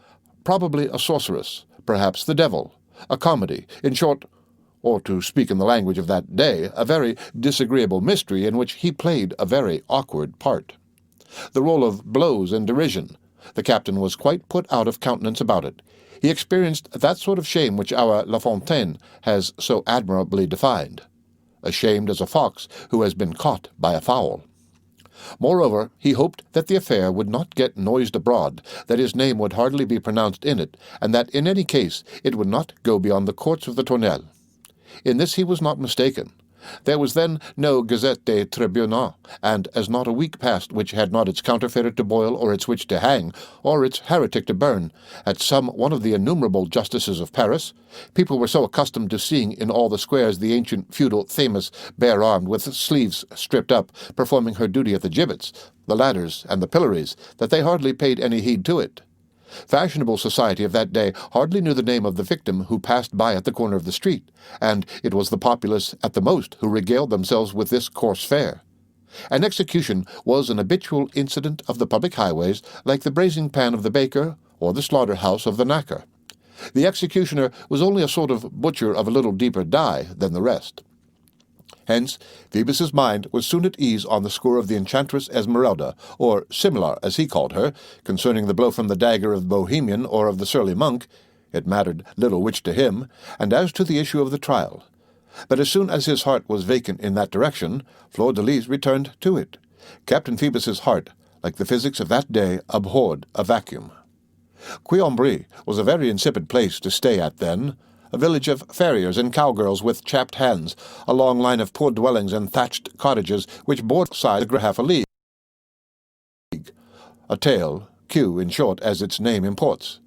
probably a sorceress, perhaps the devil, a comedy, in short, or to speak in the language of that day, a very disagreeable mystery in which he played a very awkward part. The role of blows and derision. The captain was quite put out of countenance about it. He experienced that sort of shame which our La Fontaine has so admirably defined. Ashamed as a fox who has been caught by a fowl. Moreover, he hoped that the affair would not get noised abroad, that his name would hardly be pronounced in it, and that in any case it would not go beyond the courts of the Tournelle. In this he was not mistaken. There was then no Gazette des Tribunaux, and as not a week passed which had not its counterfeiter to boil, or its witch to hang, or its heretic to burn, at some one of the innumerable justices of Paris. People were so accustomed to seeing in all the squares the ancient feudal Themis bare-armed, with sleeves stripped up, performing her duty at the gibbets, the ladders, and the pillories, that they hardly paid any heed to it. Fashionable society of that day hardly knew the name of the victim who passed by at the corner of the street, and it was the populace at the most who regaled themselves with this coarse fare. An execution was an habitual incident of the public highways, like the braising pan of the baker or the slaughter-house of the knacker. The executioner was only a sort of butcher of a little deeper dye than the rest. Hence, Phoebus's mind was soon at ease on the score of the enchantress Esmeralda, or similar, as he called her, concerning the blow from the dagger of the Bohemian or of the surly monk. It mattered little which to him, and as to the issue of the trial. But as soon as his heart was vacant in that direction, Fleur-de-Lis returned to it. Captain Phoebus's heart, like the physics of that day, abhorred a vacuum. Quilombré was a very insipid place to stay at then, a village of farriers and cowgirls with chapped hands, a long line of poor dwellings and thatched cottages which bored side half a league. A tale, Q in short, as its name imports.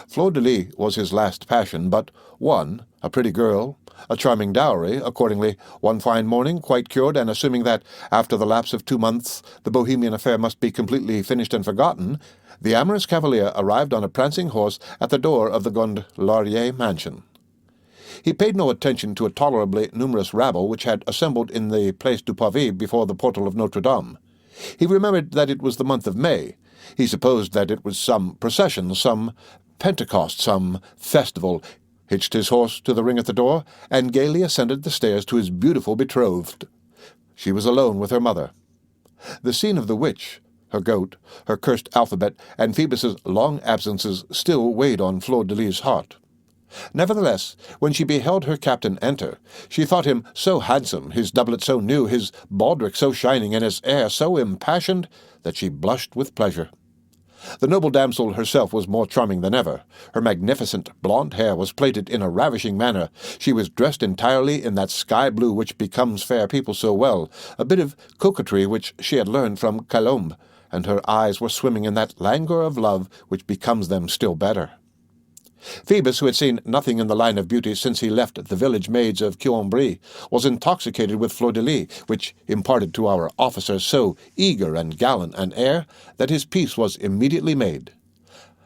Fleur-de-Lis was his last passion, but one, a pretty girl, a charming dowry, accordingly, one fine morning, quite cured, and assuming that, after the lapse of 2 months, the Bohemian affair must be completely finished and forgotten, the amorous cavalier arrived on a prancing horse at the door of the Gondelaurier mansion. He paid no attention to a tolerably numerous rabble which had assembled in the Place du Pavé before the portal of Notre-Dame. He remembered that it was the month of May. He supposed that it was some procession, some Pentecost, some festival, hitched his horse to the ring at the door, and gaily ascended the stairs to his beautiful betrothed. She was alone with her mother. The scene of the witch, her goat, her cursed alphabet, and Phoebus's long absences still weighed on Fleur-de-Lis' heart. Nevertheless, when she beheld her captain enter, she thought him so handsome, his doublet so new, his baldric so shining, and his air so impassioned, that she blushed with pleasure. The noble damsel herself was more charming than ever. Her magnificent blonde hair was plaited in a ravishing manner. She was dressed entirely in that sky blue which becomes fair people so well, a bit of coquetry which she had learned from Colombe, and her eyes were swimming in that languor of love which becomes them still better. Phoebus, who had seen nothing in the line of beauty since he left the village maids of Quilombré, was intoxicated with Fleur-de-Lis, which imparted to our officer so eager and gallant an air that his peace was immediately made.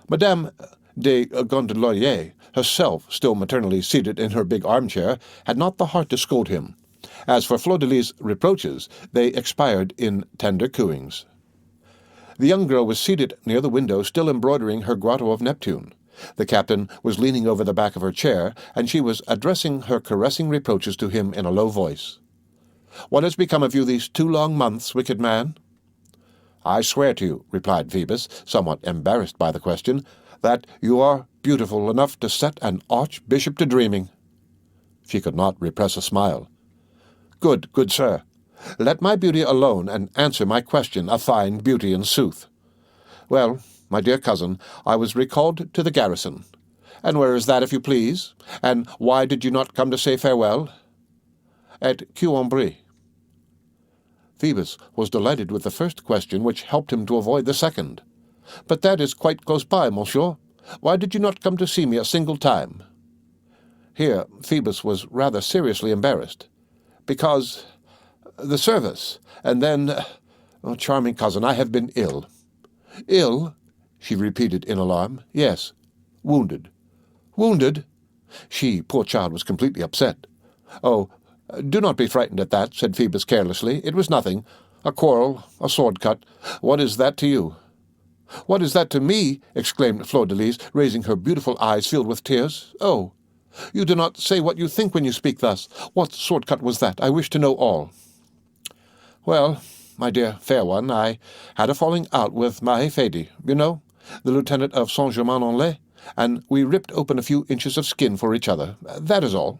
Madame de Gondelaurier, herself still maternally seated in her big armchair, had not the heart to scold him. As for Fleur-de-Lis' reproaches, they expired in tender cooings. The young girl was seated near the window, still embroidering her grotto of Neptune. The captain was leaning over the back of her chair, and she was addressing her caressing reproaches to him in a low voice. "What has become of you these 2 long months, wicked man?" "I swear to you," replied Phoebus, somewhat embarrassed by the question, "that you are beautiful enough to set an archbishop to dreaming." She could not repress a smile. "Good, good sir. Let my beauty alone, and answer my question, a fine beauty in sooth." "Well, my dear cousin, I was recalled to the garrison. And where is that, if you please? And why did you not come to say farewell?" "At Quilombré." Phoebus was delighted with the first question, which helped him to avoid the second. "But that is quite close by, monsieur. Why did you not come to see me a single time?" Here Phoebus was rather seriously embarrassed. "Because the service, and then... Oh, charming cousin, I have been ill." "Ill?" she repeated in alarm. "Yes, wounded." "Wounded?" She, poor child, was completely upset. "Oh, do not be frightened at that," said Phoebus carelessly. "It was nothing. A quarrel, a sword cut. What is that to you?" "What is that to me?" exclaimed Fleur-de-Lis, raising her beautiful eyes filled with tears. "Oh, You do not say what you think when you speak thus. What sword-cut was that? I wish to know all." "Well, my dear fair one, I had a falling out with Mahé-Fédy, you know, the lieutenant of Saint-Germain-en-Laye, and we ripped open a few inches of skin for each other. That is all."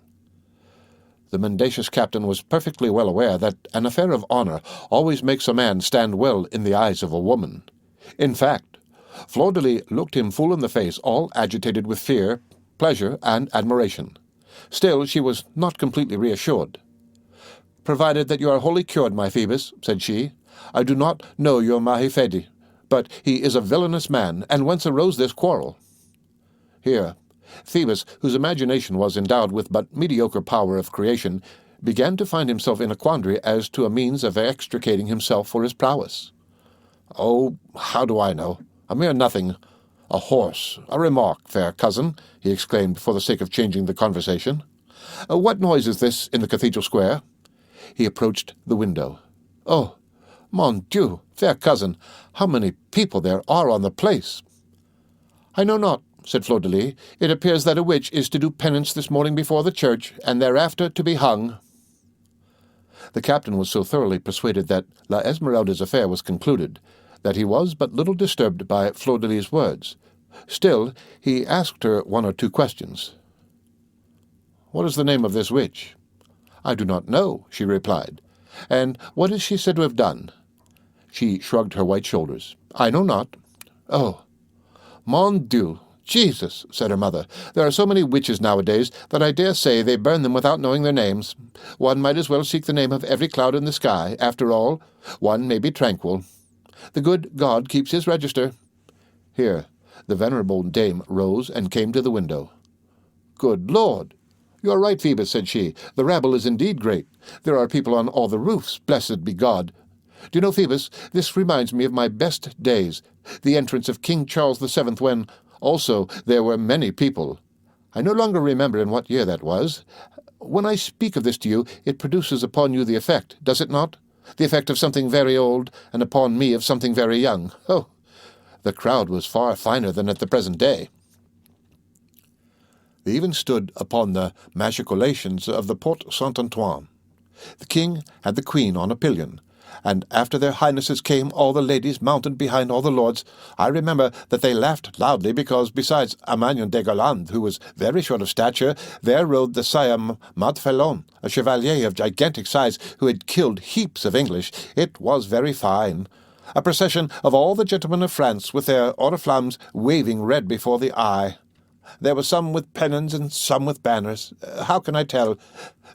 The mendacious captain was perfectly well aware that an affair of honor always makes a man stand well in the eyes of a woman. In fact, Fleur-de-Lis looked him full in the face, all agitated with fear, pleasure, and admiration. Still, she was not completely reassured. "Provided that you are wholly cured, my Phoebus," said she, "I do not know your Mahé-Fédy, but he is a villainous man, and whence arose this quarrel?" Here, Phoebus, whose imagination was endowed with but mediocre power of creation, began to find himself in a quandary as to a means of extricating himself for his prowess. "Oh, how do I know? A mere nothing. A horse, a remark, fair cousin," he exclaimed for the sake of changing the conversation. "What noise is this in the cathedral square?" He approached the window. "Oh, mon Dieu, fair cousin, how many people there are on the place!" "I know not," said Fleur-de-Lis. "It appears that a witch is to do penance this morning before the church, and thereafter to be hung." The captain was so thoroughly persuaded that La Esmeralda's affair was concluded, that he was but little disturbed by Fleur-de-Lis's words. Still, he asked her one or two questions. "What is the name of this witch?" "I do not know," she replied. "And what is she said to have done?" She shrugged her white shoulders. "I know not." "Oh, mon Dieu! Jesus," said her mother, "there are so many witches nowadays that I dare say they burn them without knowing their names. One might as well seek the name of every cloud in the sky. After all, one may be tranquil. The good God keeps his register." Here the venerable dame rose and came to the window. "Good Lord! You are right, Phoebus," said she. "The rabble is indeed great. There are people on all the roofs, blessed be God. Do you know, Phoebus, this reminds me of my best days, the entrance of King Charles VII, when, also, there were many people. I no longer remember in what year that was. When I speak of this to you, it produces upon you the effect, does it not? The effect of something very old, and upon me of something very young. Oh, the crowd was far finer than at the present day." They even stood upon the machicolations of the Porte Saint-Antoine. The king had the queen on a pillion, and after their highnesses came all the ladies mounted behind all the lords. I remember that they laughed loudly, because besides Armagnan de Galande, who was very short of stature, there rode the Sire Martefelon, a chevalier of gigantic size, who had killed heaps of English. It was very fine. A procession of all the gentlemen of France, with their oriflammes waving red before the eye. There were some with pennons and some with banners. How can I tell?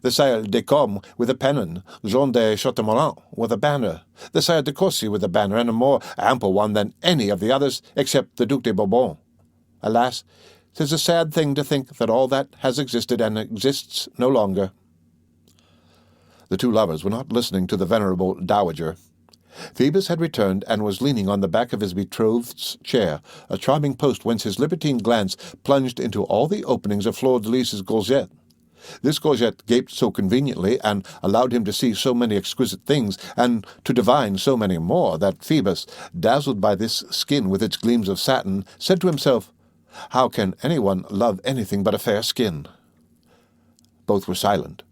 The Sire de Combe with a pennon, Jean de Châteaumorin with a banner, the Sire de Cossey with a banner, and a more ample one than any of the others, except the Duc de Bourbon. Alas, 'tis a sad thing to think that all that has existed and exists no longer. The two lovers were not listening to the venerable dowager. Phoebus had returned and was leaning on the back of his betrothed's chair, a charming post whence his libertine glance plunged into all the openings of Fleur-de-Lis's gorget. This gorget gaped so conveniently, and allowed him to see so many exquisite things, and to divine so many more, that Phoebus, dazzled by this skin with its gleams of satin, said to himself, "How can anyone love anything but a fair skin?" Both were silent.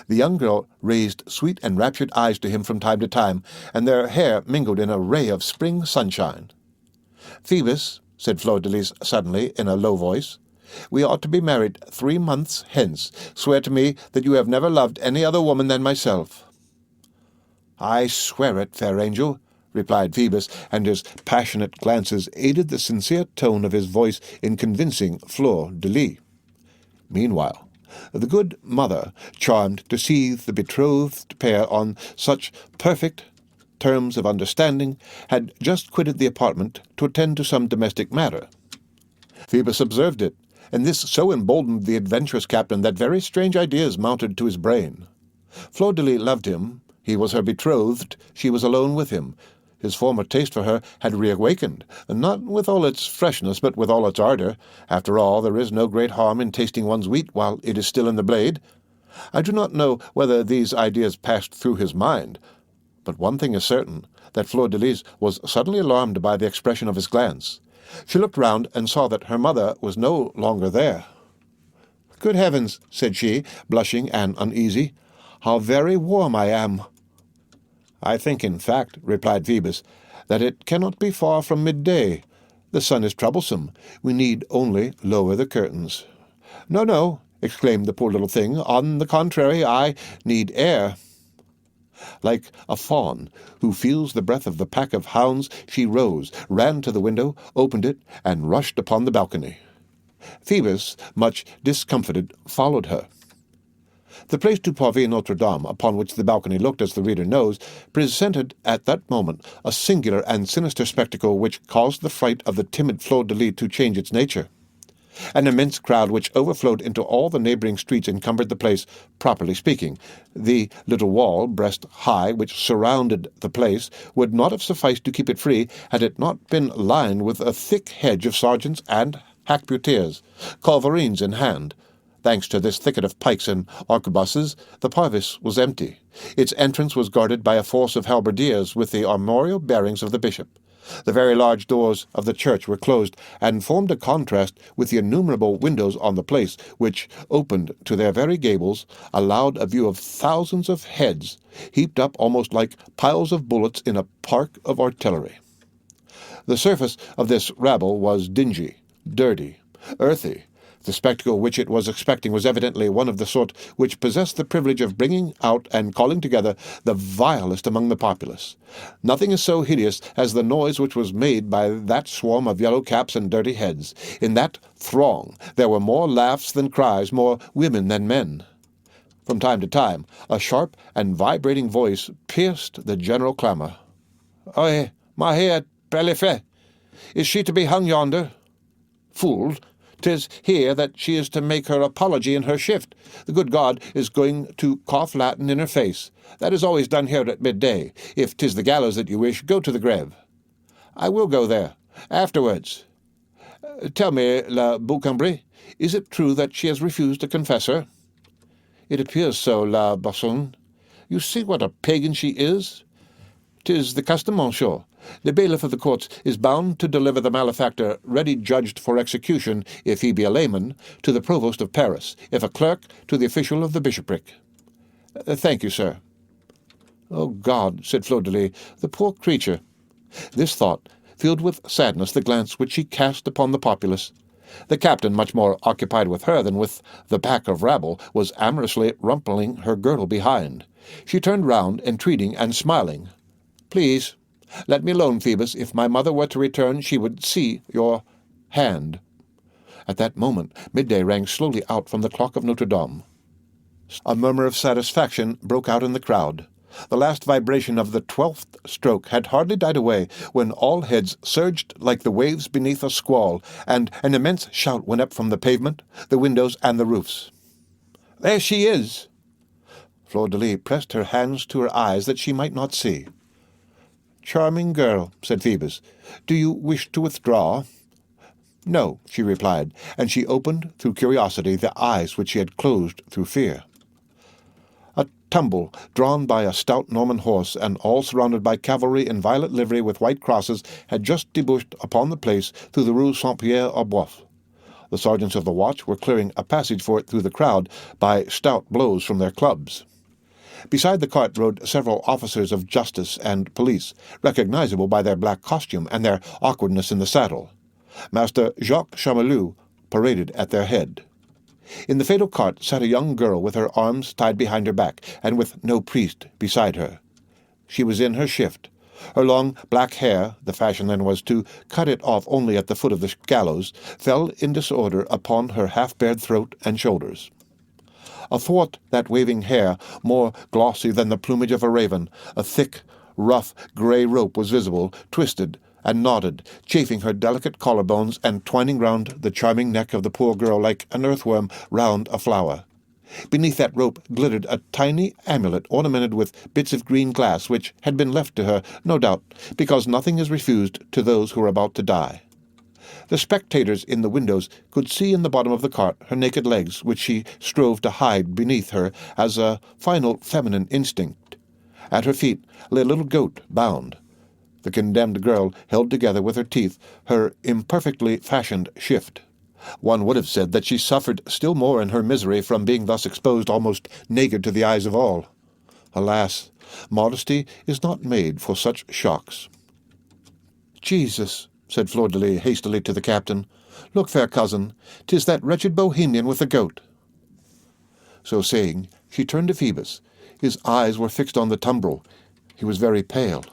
The young girl raised sweet and raptured eyes to him from time to time, and their hair mingled in a ray of spring sunshine. "Phoebus," said Fleur-de-Lis suddenly, in a low voice, "we ought to be married 3 months hence. Swear to me that you have never loved any other woman than myself." "I swear it, fair angel," replied Phoebus, and his passionate glances aided the sincere tone of his voice in convincing Fleur-de-Lis. Meanwhile, the good mother, charmed to see the betrothed pair on such perfect terms of understanding, had just quitted the apartment to attend to some domestic matter. Phoebus observed it, and this so emboldened the adventurous captain that very strange ideas mounted to his brain. Fleur-de-Lis loved him, he was her betrothed, she was alone with him. His former taste for her had reawakened, not with all its freshness, but with all its ardor. After all, there is no great harm in tasting one's wheat while it is still in the blade. I do not know whether these ideas passed through his mind, but one thing is certain, that Fleur-de-Lis was suddenly alarmed by the expression of his glance. She looked round and saw that her mother was no longer there. "Good heavens," said she, blushing and uneasy, "how very warm I am." "I think, in fact," replied Phoebus, "that it cannot be far from midday. The sun is troublesome. We need only lower the curtains." "No, no," exclaimed the poor little thing. "On the contrary, I need air." Like a fawn who feels the breath of the pack of hounds, she rose, ran to the window, opened it, and rushed upon the balcony. Phoebus, much discomfited, followed her. The Place du Pavé Notre-Dame, upon which the balcony looked, as the reader knows, presented at that moment a singular and sinister spectacle which caused the fright of the timid fleur-de-lis to change its nature. An immense crowd which overflowed into all the neighbouring streets encumbered the place, properly speaking. The little wall, breast high, which surrounded the place, would not have sufficed to keep it free had it not been lined with a thick hedge of sergeants and hackbutters, culverins in hand. Thanks to this thicket of pikes and arquebuses, the Parvis was empty. Its entrance was guarded by a force of halberdiers with the armorial bearings of the bishop. The very large doors of the church were closed, and formed a contrast with the innumerable windows on the place, which, opened to their very gables, allowed a view of thousands of heads, heaped up almost like piles of bullets in a park of artillery. The surface of this rabble was dingy, dirty, earthy. The spectacle which it was expecting was evidently one of the sort which possess the privilege of bringing out and calling together the vilest among the populace. Nothing is so hideous as the noise which was made by that swarm of yellow caps and dirty heads. In that throng there were more laughs than cries, more women than men. From time to time a sharp and vibrating voice pierced the general clamour. "Oye, Maria Pelifet, is she to be hung yonder?" "Fool! 'Tis here that she is to make her apology in her shift. The good God is going to cough Latin in her face. That is always done here at midday. If 'tis the gallows that you wish, go to the greve." "I will go there. Afterwards. Tell me, La Boucambrie, is it true that she has refused to confess her?" "It appears so, La Basson. You see what a pagan she is. 'Tis the custom, monsieur. The bailiff of the courts is bound to deliver the malefactor, ready judged for execution, if he be a layman, to the provost of Paris, if a clerk, to the official of the bishopric." "Thank you, sir." "Oh, God," said Fleur-de-Lis, "the poor creature." This thought filled with sadness the glance which she cast upon the populace. The captain, much more occupied with her than with the pack of rabble, was amorously rumpling her girdle behind. She turned round, entreating and smiling. "Please, let me alone, Phoebus. If my mother were to return, she would see your hand." At that moment midday rang slowly out from the clock of Notre-Dame. A murmur of satisfaction broke out in the crowd. The last vibration of the 12th stroke had hardly died away when all heads surged like the waves beneath a squall, and an immense shout went up from the pavement, the windows, and the roofs. "There she is!" Fleur-de-Lis pressed her hands to her eyes that she might not see. "Charming girl," said Phoebus. "Do you wish to withdraw?" "No," she replied, and she opened, through curiosity, the eyes which she had closed through fear. A tumble, drawn by a stout Norman horse, and all surrounded by cavalry in violet livery with white crosses, had just debouched upon the place through the Rue Saint-Pierre-aux-Bois. The sergeants of the watch were clearing a passage for it through the crowd by stout blows from their clubs. Beside the cart rode several officers of justice and police, recognizable by their black costume and their awkwardness in the saddle. Master Jacques Chamelou paraded at their head. In the fatal cart sat a young girl with her arms tied behind her back, and with no priest beside her. She was in her shift. Her long black hair, the fashion then was to cut it off only at the foot of the gallows, fell in disorder upon her half-bared throat and shoulders. Athwart that waving hair, more glossy than the plumage of a raven, a thick, rough, grey rope was visible, twisted and knotted, chafing her delicate collarbones and twining round the charming neck of the poor girl like an earthworm round a flower. Beneath that rope glittered a tiny amulet ornamented with bits of green glass, which had been left to her, no doubt, because nothing is refused to those who are about to die. The spectators in the windows could see in the bottom of the cart her naked legs, which she strove to hide beneath her as a final feminine instinct. At her feet lay a little goat bound. The condemned girl held together with her teeth her imperfectly fashioned shift. One would have said that she suffered still more in her misery from being thus exposed almost naked to the eyes of all. Alas, modesty is not made for such shocks. "Jesus," said Fleur-de-lis hastily to the captain, "look, fair cousin, 'tis that wretched Bohemian with the goat." So saying, she turned to Phoebus. His eyes were fixed on the tumbrel. He was very pale.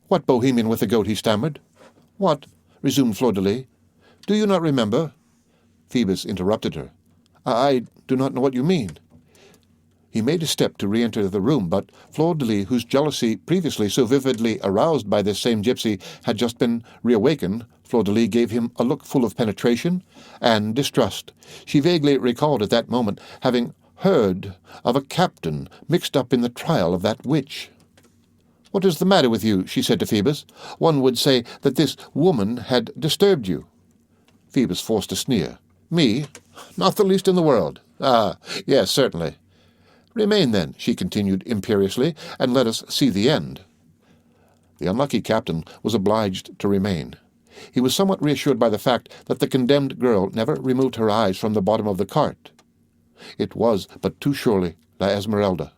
"What Bohemian with the goat?" he stammered. "What?" resumed Fleur-de-lis. "Do you not remember?" Phoebus interrupted her. I do not know what you mean." He made a step to re-enter the room, but Fleur-de-lis, whose jealousy, previously so vividly aroused by this same gypsy, had just been reawakened, Fleur-de-lis gave him a look full of penetration and distrust. She vaguely recalled at that moment having heard of a captain mixed up in the trial of that witch. "What is the matter with you?" she said to Phoebus. "One would say that this woman had disturbed you." Phoebus forced a sneer. "Me? Not the least in the world. Ah, yes, certainly." "Remain, then," she continued imperiously, "and let us see the end." The unlucky captain was obliged to remain. He was somewhat reassured by the fact that the condemned girl never removed her eyes from the bottom of the cart. It was but too surely La Esmeralda.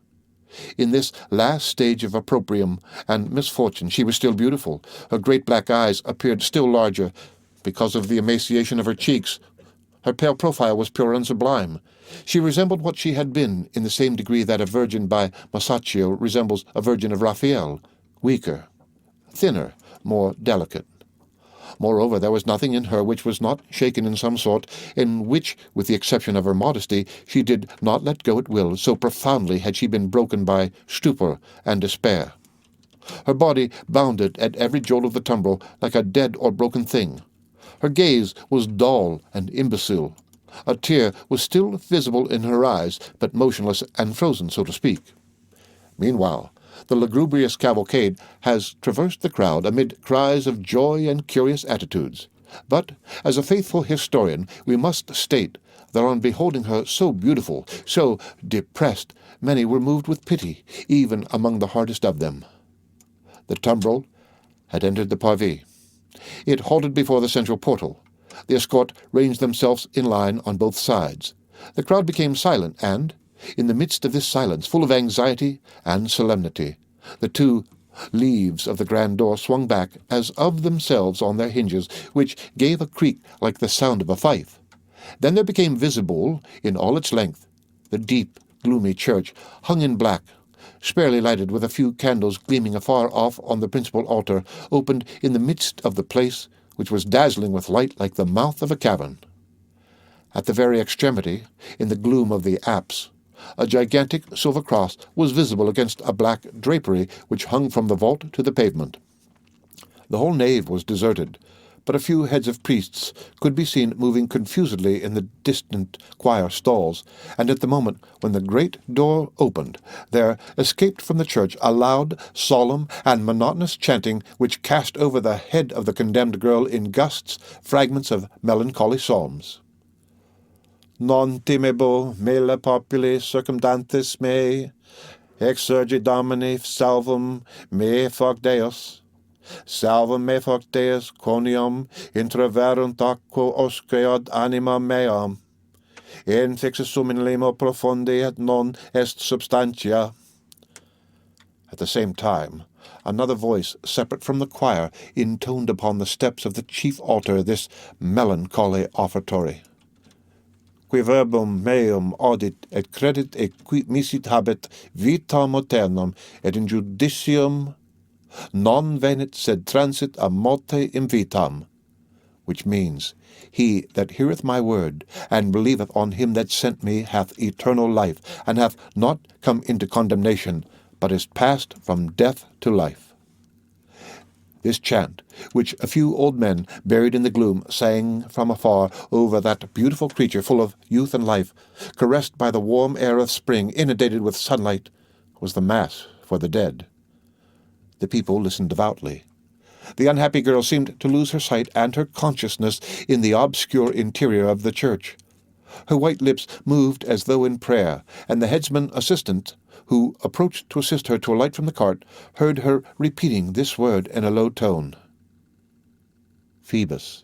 In this last stage of opprobrium and misfortune she was still beautiful. Her great black eyes appeared still larger because of the emaciation of her cheeks. Her pale profile was pure and sublime. She resembled what she had been in the same degree that a virgin by Masaccio resembles a virgin of Raphael, weaker, thinner, more delicate. Moreover, there was nothing in her which was not shaken in some sort, in which, with the exception of her modesty, she did not let go at will, so profoundly had she been broken by stupor and despair. Her body bounded at every jolt of the tumbrel like a dead or broken thing. Her gaze was dull and imbecile. A tear was still visible in her eyes, but motionless and frozen, so to speak. Meanwhile, the lugubrious cavalcade has traversed the crowd amid cries of joy and curious attitudes. But, as a faithful historian, we must state that on beholding her so beautiful, so depressed, many were moved with pity, even among the hardest of them. The tumbrel had entered the parvis. It halted before the central portal. The escort ranged themselves in line on both sides. The crowd became silent, and, in the midst of this silence, full of anxiety and solemnity, the two leaves of the grand door swung back as of themselves on their hinges, which gave a creak like the sound of a fife. Then there became visible, in all its length, the deep, gloomy church, hung in black, sparely lighted with a few candles gleaming afar off on the principal altar, opened in the midst of the place, which was dazzling with light like the mouth of a cavern. At the very extremity, in the gloom of the apse, a gigantic silver cross was visible against a black drapery which hung from the vault to the pavement. The whole nave was deserted, but a few heads of priests could be seen moving confusedly in the distant choir stalls, and at the moment when the great door opened, there escaped from the church a loud, solemn, and monotonous chanting which cast over the head of the condemned girl in gusts fragments of melancholy psalms. Non timebo mele populi circumdantis me, exsurgi Domini salvum me foc Deus. Salvum me foc Deus quoniam intraverunt aquo osceod anima meam. In fixum in limo profundi et non est substantia. At the same time, another voice, separate from the choir, intoned upon the steps of the chief altar this melancholy offertory. Qui verbum meum audit et credit et qui misit habet vitam aeternam et in judicium non venit sed transit a morte in vitam, which means, He that heareth my word, and believeth on him that sent me, hath eternal life, and hath not come into condemnation, but is passed from death to life. This chant, which a few old men buried in the gloom sang from afar over that beautiful creature full of youth and life, caressed by the warm air of spring, inundated with sunlight, was the Mass for the dead. The people listened devoutly. The unhappy girl seemed to lose her sight and her consciousness in the obscure interior of the church. Her white lips moved as though in prayer, and the headsman assistant, who approached to assist her to alight from the cart, heard her repeating this word in a low tone. Phoebus.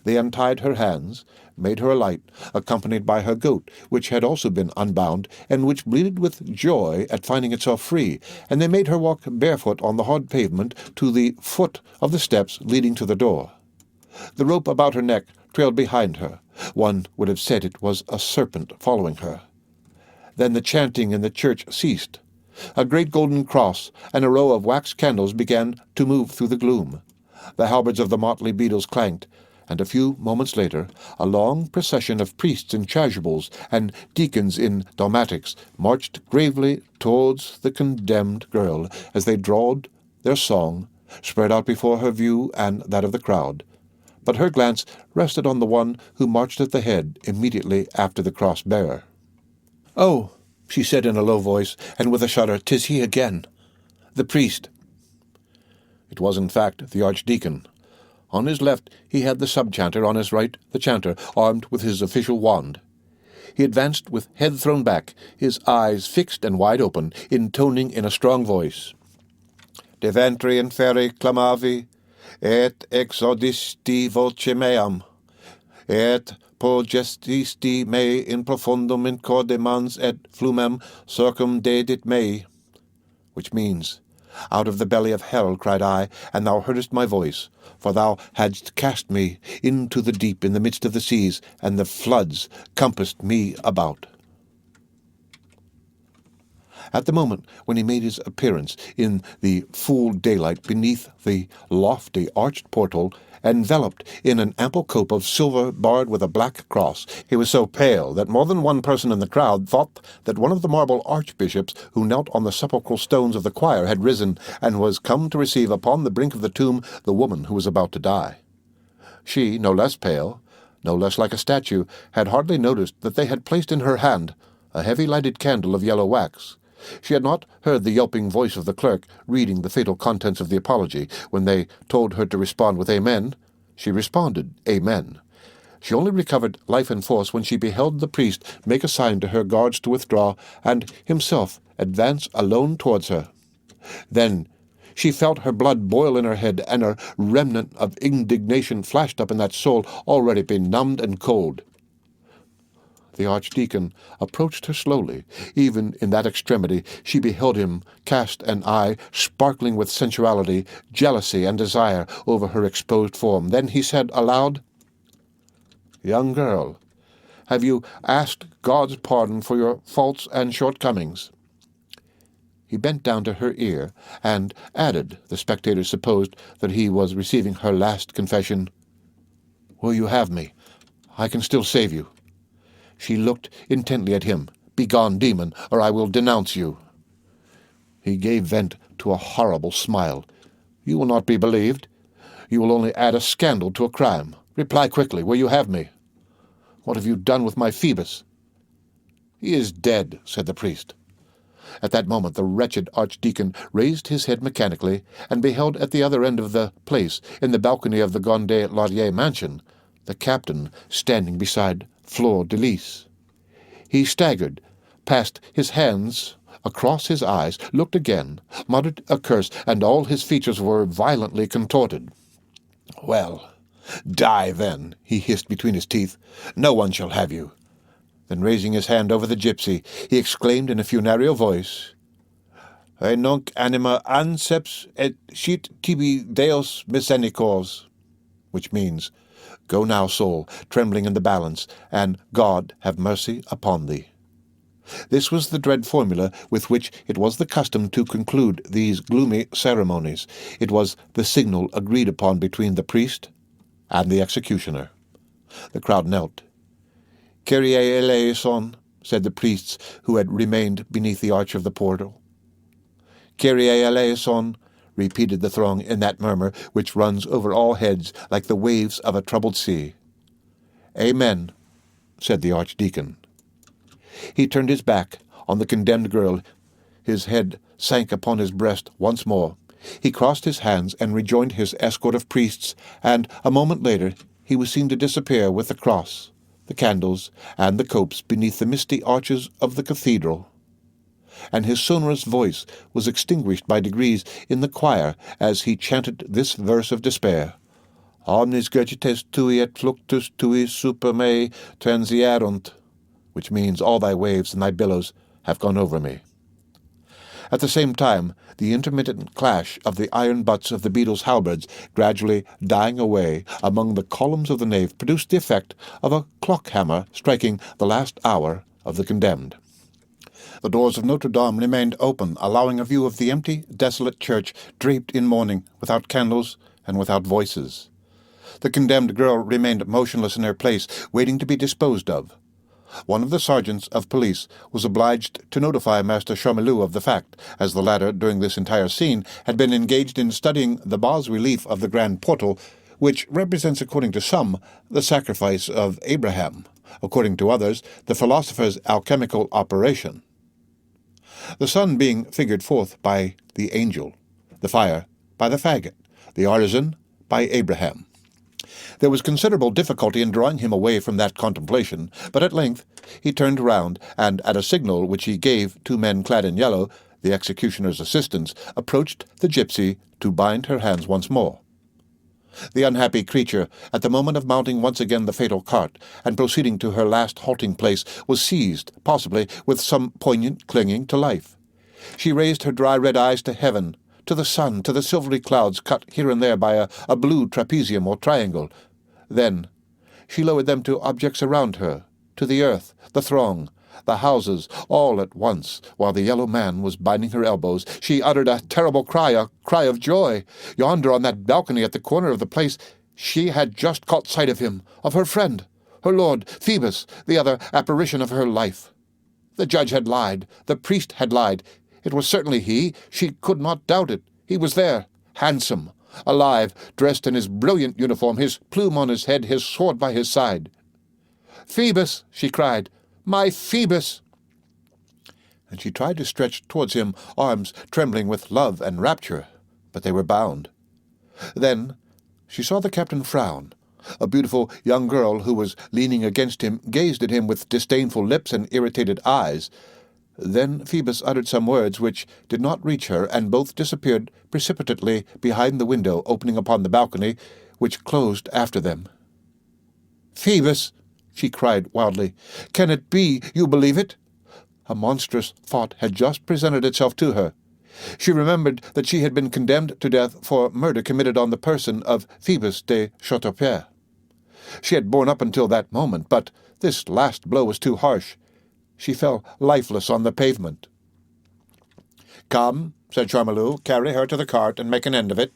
They untied her hands, made her alight, accompanied by her goat, which had also been unbound, and which bleated with joy at finding itself free, and they made her walk barefoot on the hard pavement to the foot of the steps leading to the door. The rope about her neck trailed behind her. One would have said it was a serpent following her. Then the chanting in the church ceased. A great golden cross and a row of wax candles began to move through the gloom. The halberds of the motley beadles clanked, and a few moments later a long procession of priests in chasubles and deacons in dalmatics marched gravely towards the condemned girl as they drawled their song, spread out before her view and that of the crowd. But her glance rested on the one who marched at the head immediately after the cross-bearer. "Oh," she said in a low voice, and with a shudder, "'tis he again, the priest." It was, in fact, the archdeacon. On his left he had the sub-chanter, on his right the chanter, armed with his official wand. He advanced with head thrown back, his eyes fixed and wide open, intoning in a strong voice, "De ventri inferi clamavi, et exaudisti voce meam, et pogestisti me in profundum in corde mans et flumem circumdedit mei," which means, "Out of the belly of hell cried I, and thou heardest my voice, for thou hadst cast me into the deep in the midst of the seas, and the floods compassed me about." At the moment when he made his appearance in the full daylight beneath the lofty arched portal, enveloped in an ample cope of silver barred with a black cross, he was so pale that more than one person in the crowd thought that one of the marble archbishops who knelt on the sepulchral stones of the choir had risen and was come to receive upon the brink of the tomb the woman who was about to die. She, no less pale, no less like a statue, had hardly noticed that they had placed in her hand a heavy lighted candle of yellow wax. She had not heard the yelping voice of the clerk reading the fatal contents of the apology. When they told her to respond with "Amen," she responded "Amen." She only recovered life and force when she beheld the priest make a sign to her guards to withdraw, and himself advance alone towards her. Then she felt her blood boil in her head, and a remnant of indignation flashed up in that soul already benumbed and cold. The archdeacon approached her slowly. Even in that extremity she beheld him cast an eye sparkling with sensuality, jealousy, and desire over her exposed form. Then he said aloud, "Young girl, have you asked God's pardon for your faults and shortcomings?" He bent down to her ear, and added, the spectators supposed that he was receiving her last confession, "Will you have me? I can still save you." She looked intently at him. "Begone, demon, or I will denounce you." He gave vent to a horrible smile. "You will not be believed. You will only add a scandal to a crime. Reply quickly, will you have me? What have you done with my Phoebus?" "He is dead," said the priest. At that moment the wretched archdeacon raised his head mechanically, and beheld at the other end of the place, in the balcony of the Gondet-Lardier mansion, the captain standing beside Fleur de Lis. He staggered, passed his hands across his eyes, looked again, muttered a curse, and all his features were violently contorted. "Well, die then," he hissed between his teeth. "No one shall have you." Then, raising his hand over the gypsy, he exclaimed in a funereal voice, "E nunc anima anceps et sit tibi Deus misericors," which means, "Go now, soul, trembling in the balance, and God have mercy upon thee." This was the dread formula with which it was the custom to conclude these gloomy ceremonies. It was the signal agreed upon between the priest and the executioner. The crowd knelt. "Kyrie eleison," said the priests who had remained beneath the arch of the portal. "Kyrie eleison," repeated the throng in that murmur which runs over all heads like the waves of a troubled sea. "Amen," said the archdeacon. He turned his back on the condemned girl. His head sank upon his breast once more. He crossed his hands and rejoined his escort of priests, and a moment later he was seen to disappear with the cross, the candles, and the copes beneath the misty arches of the cathedral. And his sonorous voice was extinguished by degrees in the choir as he chanted this verse of despair, Omnis gurgites tui et fluctus tui super me transierunt, which means all thy waves and thy billows have gone over me. At the same time, the intermittent clash of the iron butts of the beadles' halberds gradually dying away among the columns of the nave produced the effect of a clock-hammer striking the last hour of the condemned. The doors of Notre-Dame remained open, allowing a view of the empty, desolate church draped in mourning, without candles and without voices. The condemned girl remained motionless in her place, waiting to be disposed of. One of the sergeants of police was obliged to notify Master Charmilou of the fact, as the latter, during this entire scene, had been engaged in studying the bas-relief of the grand portal, which represents, according to some, the sacrifice of Abraham, according to others, the philosopher's alchemical operation. The sun being figured forth by the angel, the fire by the faggot, the artisan by Abraham. There was considerable difficulty in drawing him away from that contemplation, but at length he turned round, and at a signal which he gave two men clad in yellow, the executioner's assistants, approached the gypsy to bind her hands once more. The unhappy creature, at the moment of mounting once again the fatal cart, and proceeding to her last halting place, was seized, possibly, with some poignant clinging to life. She raised her dry red eyes to heaven, to the sun, to the silvery clouds cut here and there by a blue trapezium or triangle. Then she lowered them to objects around her, to the earth, the throng, the houses, all at once, while the yellow man was binding her elbows. She uttered a terrible cry, a cry of joy. Yonder on that balcony at the corner of the place, she had just caught sight of him, of her friend, her lord, Phoebus, the other apparition of her life. The judge had lied, the priest had lied. It was certainly he. She could not doubt it. He was there, handsome, alive, dressed in his brilliant uniform, his plume on his head, his sword by his side. "Phoebus!" she cried. "My Phoebus!" And she tried to stretch towards him arms trembling with love and rapture, but they were bound. Then she saw the captain frown. A beautiful young girl who was leaning against him gazed at him with disdainful lips and irritated eyes. Then Phoebus uttered some words which did not reach her, and both disappeared precipitately behind the window opening upon the balcony, which closed after them. "Phoebus!" she cried wildly. "Can it be? You believe it?" A monstrous thought had just presented itself to her. She remembered that she had been condemned to death for murder committed on the person of Phoebus de Chateaupied. She had borne up until that moment, but this last blow was too harsh. She fell lifeless on the pavement. "Come," said Charmilou, "carry her to the cart and make an end of it."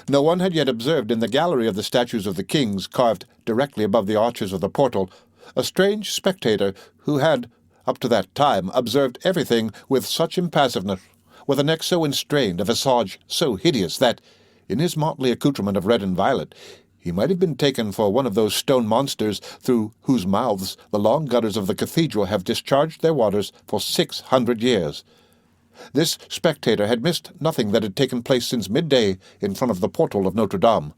No one had yet observed in the gallery of the statues of the kings, carved directly above the arches of the portal, a strange spectator who had, up to that time, observed everything with such impassiveness, with a neck so enstrained, a visage so hideous, that, in his motley accoutrement of red and violet, he might have been taken for one of those stone monsters through whose mouths the long gutters of the cathedral have discharged their waters for 600 years. This spectator had missed nothing that had taken place since midday in front of the portal of Notre-Dame,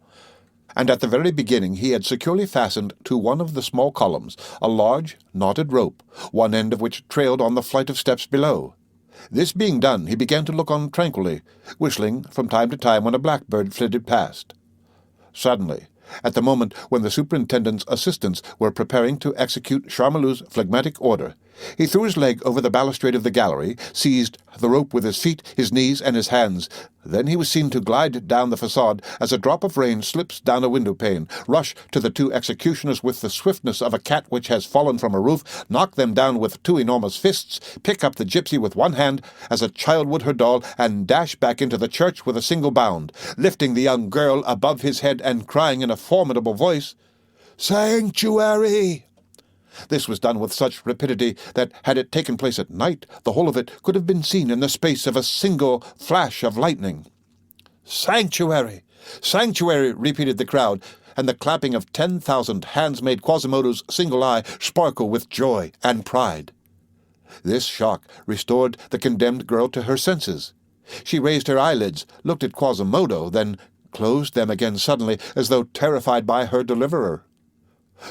and at the very beginning he had securely fastened to one of the small columns a large knotted rope, one end of which trailed on the flight of steps below. This being done, he began to look on tranquilly, whistling from time to time when a blackbird flitted past. Suddenly, at the moment when the superintendent's assistants were preparing to execute Charmilou's phlegmatic order, he threw his leg over the balustrade of the gallery, seized the rope with his feet, his knees, and his hands. Then he was seen to glide down the façade as a drop of rain slips down a window-pane, rush to the two executioners with the swiftness of a cat which has fallen from a roof, knock them down with two enormous fists, pick up the gypsy with one hand as a child would her doll, and dash back into the church with a single bound, lifting the young girl above his head and crying in a formidable voice, "Sanctuary!" This was done with such rapidity that, had it taken place at night, the whole of it could have been seen in the space of a single flash of lightning. "Sanctuary! Sanctuary!" repeated the crowd, and the clapping of 10,000 hands made Quasimodo's single eye sparkle with joy and pride. This shock restored the condemned girl to her senses. She raised her eyelids, looked at Quasimodo, then closed them again suddenly, as though terrified by her deliverer.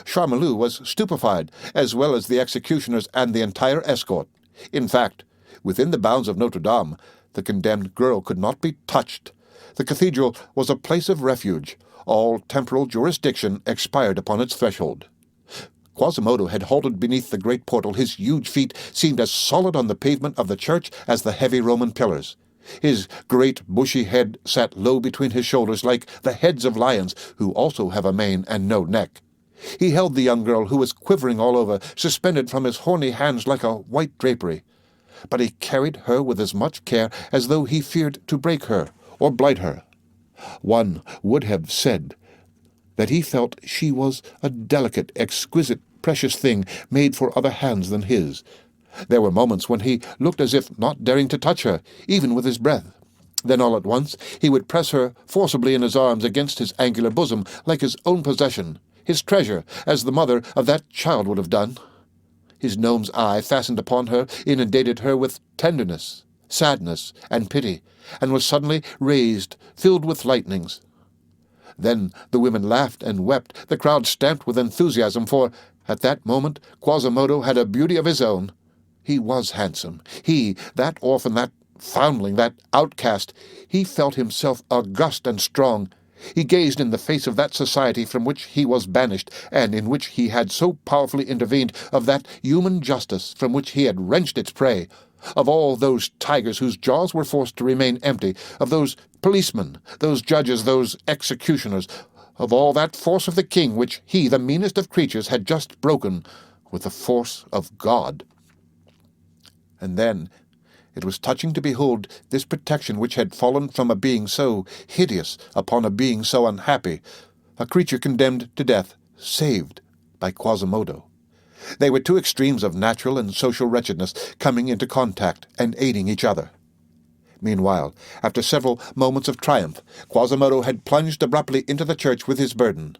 Charmilou was stupefied, as well as the executioners and the entire escort. In fact, within the bounds of Notre-Dame, the condemned girl could not be touched. The cathedral was a place of refuge. All temporal jurisdiction expired upon its threshold. Quasimodo had halted beneath the great portal. His huge feet seemed as solid on the pavement of the church as the heavy Roman pillars. His great bushy head sat low between his shoulders like the heads of lions, who also have a mane and no neck. He held the young girl, who was quivering all over, suspended from his horny hands like a white drapery. But he carried her with as much care as though he feared to break her or blight her. One would have said that he felt she was a delicate, exquisite, precious thing made for other hands than his. There were moments when he looked as if not daring to touch her, even with his breath. Then all at once he would press her forcibly in his arms against his angular bosom, like his own possession, his treasure, as the mother of that child would have done. His gnome's eye, fastened upon her, inundated her with tenderness, sadness, and pity, and was suddenly raised, filled with lightnings. Then the women laughed and wept. The crowd stamped with enthusiasm, for at that moment Quasimodo had a beauty of his own. He was handsome. He, that orphan, that foundling, that outcast, he felt himself august and strong. He gazed in the face of that society from which he was banished, and in which he had so powerfully intervened, of that human justice from which he had wrenched its prey, of all those tigers whose jaws were forced to remain empty, of those policemen, those judges, those executioners, of all that force of the king which he, the meanest of creatures, had just broken with the force of God. And then it was touching to behold this protection which had fallen from a being so hideous upon a being so unhappy, a creature condemned to death, saved by Quasimodo. They were two extremes of natural and social wretchedness coming into contact and aiding each other. Meanwhile, after several moments of triumph, Quasimodo had plunged abruptly into the church with his burden.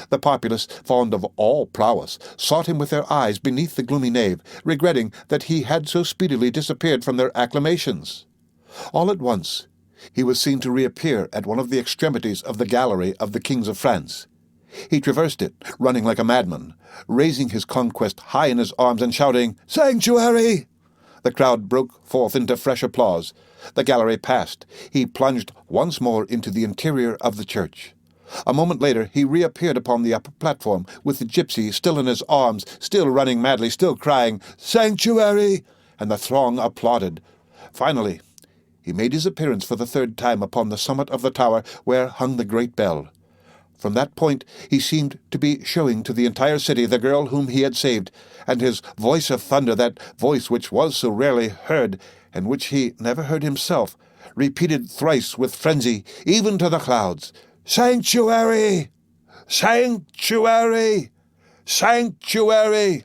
The populace, fond of all prowess, sought him with their eyes beneath the gloomy nave, regretting that he had so speedily disappeared from their acclamations. All at once he was seen to reappear at one of the extremities of the gallery of the kings of France. He traversed it, running like a madman, raising his conquest high in his arms and shouting, "Sanctuary!" The crowd broke forth into fresh applause. The gallery passed. He plunged once more into the interior of the church. A moment later he reappeared upon the upper platform, with the gypsy still in his arms, still running madly, still crying, "Sanctuary!" and the throng applauded. Finally, he made his appearance for the third time upon the summit of the tower where hung the great bell. From that point he seemed to be showing to the entire city the girl whom he had saved, and his voice of thunder, that voice which was so rarely heard, and which he never heard himself, repeated thrice with frenzy, even to the clouds, "Sanctuary! Sanctuary! Sanctuary!"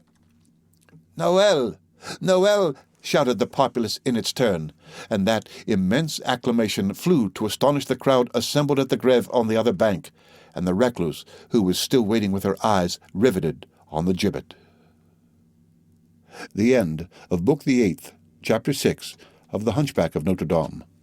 "Noel! Noel!" shouted the populace in its turn, and that immense acclamation flew to astonish the crowd assembled at the grave on the other bank, and the recluse, who was still waiting with her eyes riveted on the gibbet. The end of Book the 8th, Chapter 6 of The Hunchback of Notre Dame.